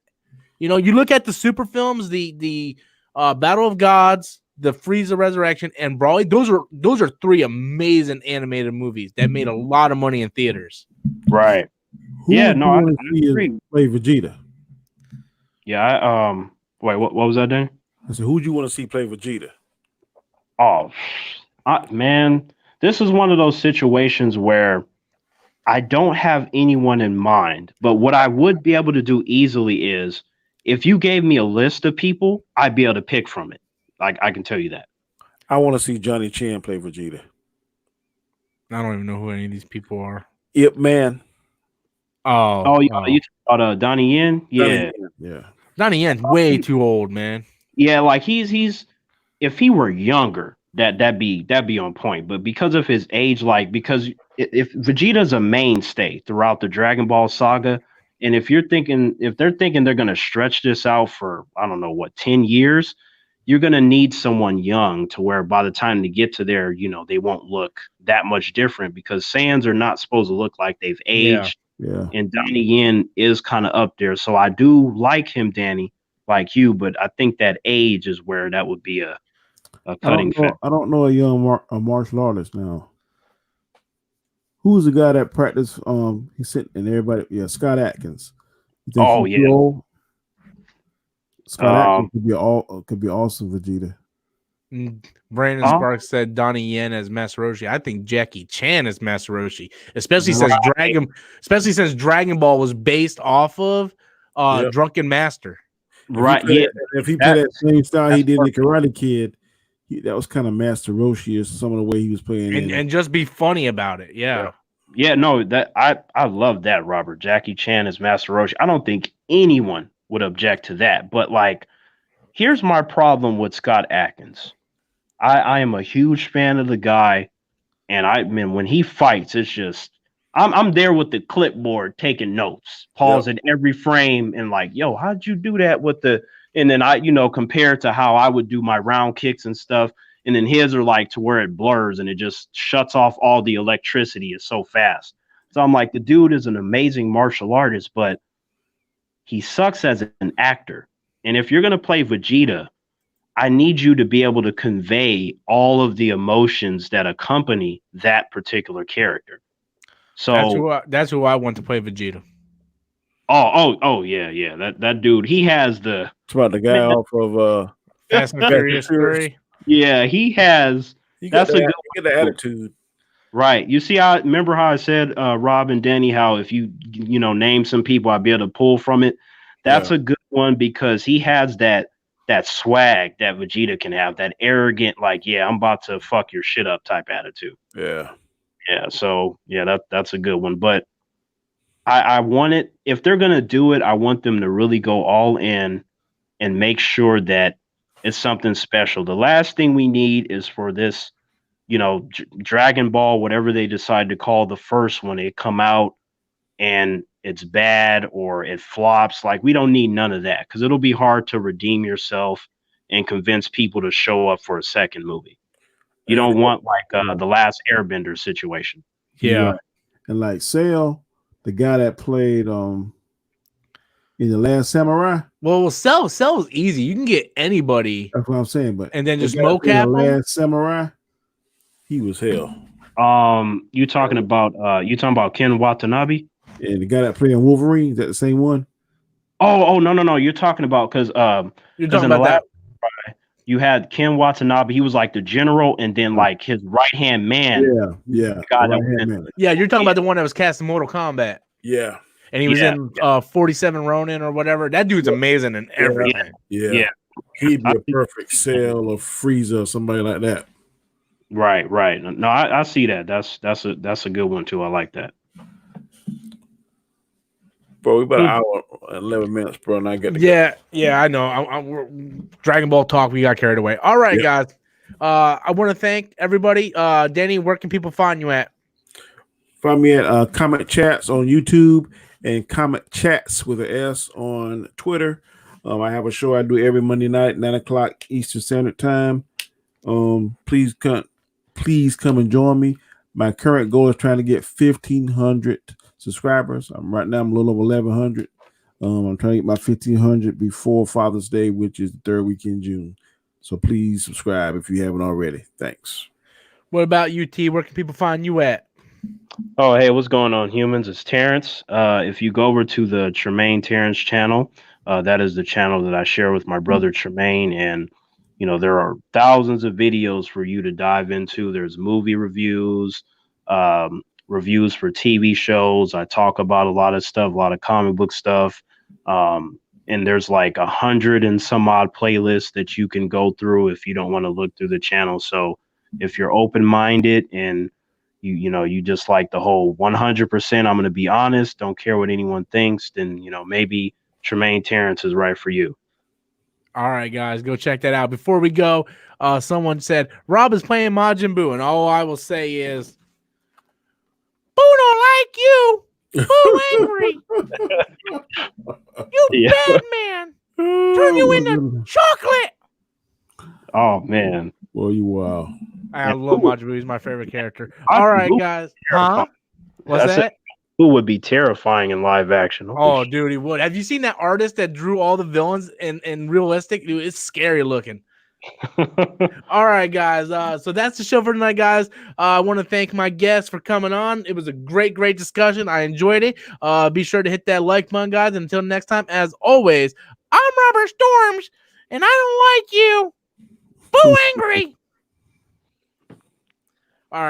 A: You look at the super films, the Battle of Gods, the Frieza Resurrection, and Broly. Those are three amazing animated movies that made a lot of money in theaters.
C: Right. I agree.
I: Play Vegeta.
C: Yeah. Wait. What was that, Dan?
B: I said, who do you want to see play Vegeta?
C: Oh, man, this is one of those situations where I don't have anyone in mind. But what I would be able to do easily is, if you gave me a list of people, I'd be able to pick from it. Like, I can tell you that.
B: I want to see Johnny Chan play Vegeta.
A: I don't even know who any of these people are.
B: Ip Man.
C: You talking about Donnie Yen? Yeah.
A: Donnie Yen's way too old, man.
C: Yeah, like he's if he were younger, that'd be on point. But because of his age, because if Vegeta's a mainstay throughout the Dragon Ball saga, and if they're thinking they're going to stretch this out for, I don't know, 10 years, you're going to need someone young to where by the time they get to there, they won't look that much different, because Saiyans are not supposed to look like they've aged.
I: Yeah.
C: And Donnie Yen is kind of up there. So I do like him, Danny, like you, but I think that age is where that would be a cutting factor.
I: I don't know a young martial artist now. Who's the guy that practiced? He's sitting and everybody. Yeah, Scott Atkins.
C: Oh yeah.
I: Scott Atkins could be awesome Vegeta.
A: Brandon Sparks said Donnie Yen as Master Roshi. I think Jackie Chan as Master Roshi, especially since Dragon Ball was based off of Drunken Master.
C: Right.
I: If he played that same style he did in Karate Kid, that was kind of Master Roshi or some of the way he was playing,
A: and just be funny about it. Yeah.
C: No, that I love that, Robert. Jackie Chan as Master Roshi. I don't think anyone would object to that. But like, here's my problem with Scott Atkins. I am a huge fan of the guy, and when he fights, it's just I'm there with the clipboard taking notes, pausing every frame and like, yo, how'd you do that with the, and then I, compare it to how I would do my round kicks and stuff. And then his are like to where it blurs and it just shuts off all the electricity. It's so fast. So I'm like, the dude is an amazing martial artist, but he sucks as an actor. And if you're going to play Vegeta, I need you to be able to convey all of the emotions that accompany that particular character. So
A: that's who I want to play Vegeta.
C: Oh yeah. That dude, he has the.
B: It's about the guy off of
A: Fast and Furious 3.
C: Yeah, he has. That's a good.
B: Get the attitude.
C: Right. You see, remember how I said, Rob and Danny, how if you name some people, I'd be able to pull from it. That's a good one because he has that swag that Vegeta can have, that arrogant, like, yeah, I'm about to fuck your shit up type attitude.
B: Yeah.
C: Yeah. So yeah, that's a good one. But I want it, if they're gonna do it, I want them to really go all in and make sure that it's something special. The last thing we need is for this, Dragon Ball, whatever they decide to call the first one, it come out and it's bad or it flops. Like, we don't need none of that because it'll be hard to redeem yourself and convince people to show up for a second movie. You don't want like the last Airbender situation.
A: Yeah.
I: Right. And like Cell, the guy that played in The Last Samurai.
A: Well, Cell is easy. You can get anybody.
I: That's what I'm saying. But
A: and then just
I: the guy that played
A: mocap
I: The
A: him?
I: Last Samurai.
B: He was hell.
C: You talking about Ken Watanabe?
I: Yeah, the guy that played in Wolverine. Is that the same one?
C: Oh no. You're talking about because
A: you're talking about that.
C: You had Ken Watanabe. He was like the general, and then like his right hand man.
I: Yeah.
A: Yeah, you're talking about the one that was cast in Mortal Kombat.
B: Yeah.
A: And he was in 47 Ronin or whatever. That dude's amazing in everything.
B: Yeah. He'd be a perfect Cell or Frieza or somebody like that.
C: Right. No, I see that. That's a good one too. I like that.
B: Bro, we about an hour and 11 minutes, bro, and I get to
A: Yeah, I know. Dragon Ball talk, we got carried away. All right, guys. I want to thank everybody. Danny, where can people find you at?
I: Find me at Comic Chats on YouTube and Comic Chats with an S on Twitter. I have a show I do every Monday night, 9 o'clock Eastern Standard Time. Please come and join me. My current goal is trying to get 1,500 subscribers. I'm a little over 1,100. I'm trying to get my 1,500 before Father's Day, which is the third week in June. So please subscribe if you haven't already. Thanks.
A: What about you, T? Where can people find you at?
C: Oh, hey, what's going on, humans? It's Terrence. If you go over to the Tremaine Terrence channel, that is the channel that I share with my brother Tremaine, and there are thousands of videos for you to dive into. There's movie reviews, reviews for TV shows. I talk about a lot of stuff, a lot of comic book stuff. And there's like 100 and some odd playlists that you can go through if you don't want to look through the channel. So if you're open-minded and you just like the whole 100%, I'm going to be honest, don't care what anyone thinks, then, maybe Tremaine Terrence is right for you.
A: All right, guys, go check that out. Before we go, someone said, Rob is playing Majin Buu, and all I will say is, Boo don't like you. Boo angry. You bad man. Turn you into chocolate.
C: Oh, man.
I: Well, you wow.
A: I love Majin Buu. He's my favorite character. All right, guys. Huh? What's that?
C: Who would be terrifying in live action?
A: Oh, dude, he would. Have you seen that artist that drew all the villains in realistic? Dude, it's scary looking. All right, guys. So that's the show for tonight, guys. I want to thank my guests for coming on. It was a great discussion. I enjoyed it. Be sure to hit that like button, guys. And until next time, as always, I'm Robert Storms, and I don't like you. Boo angry.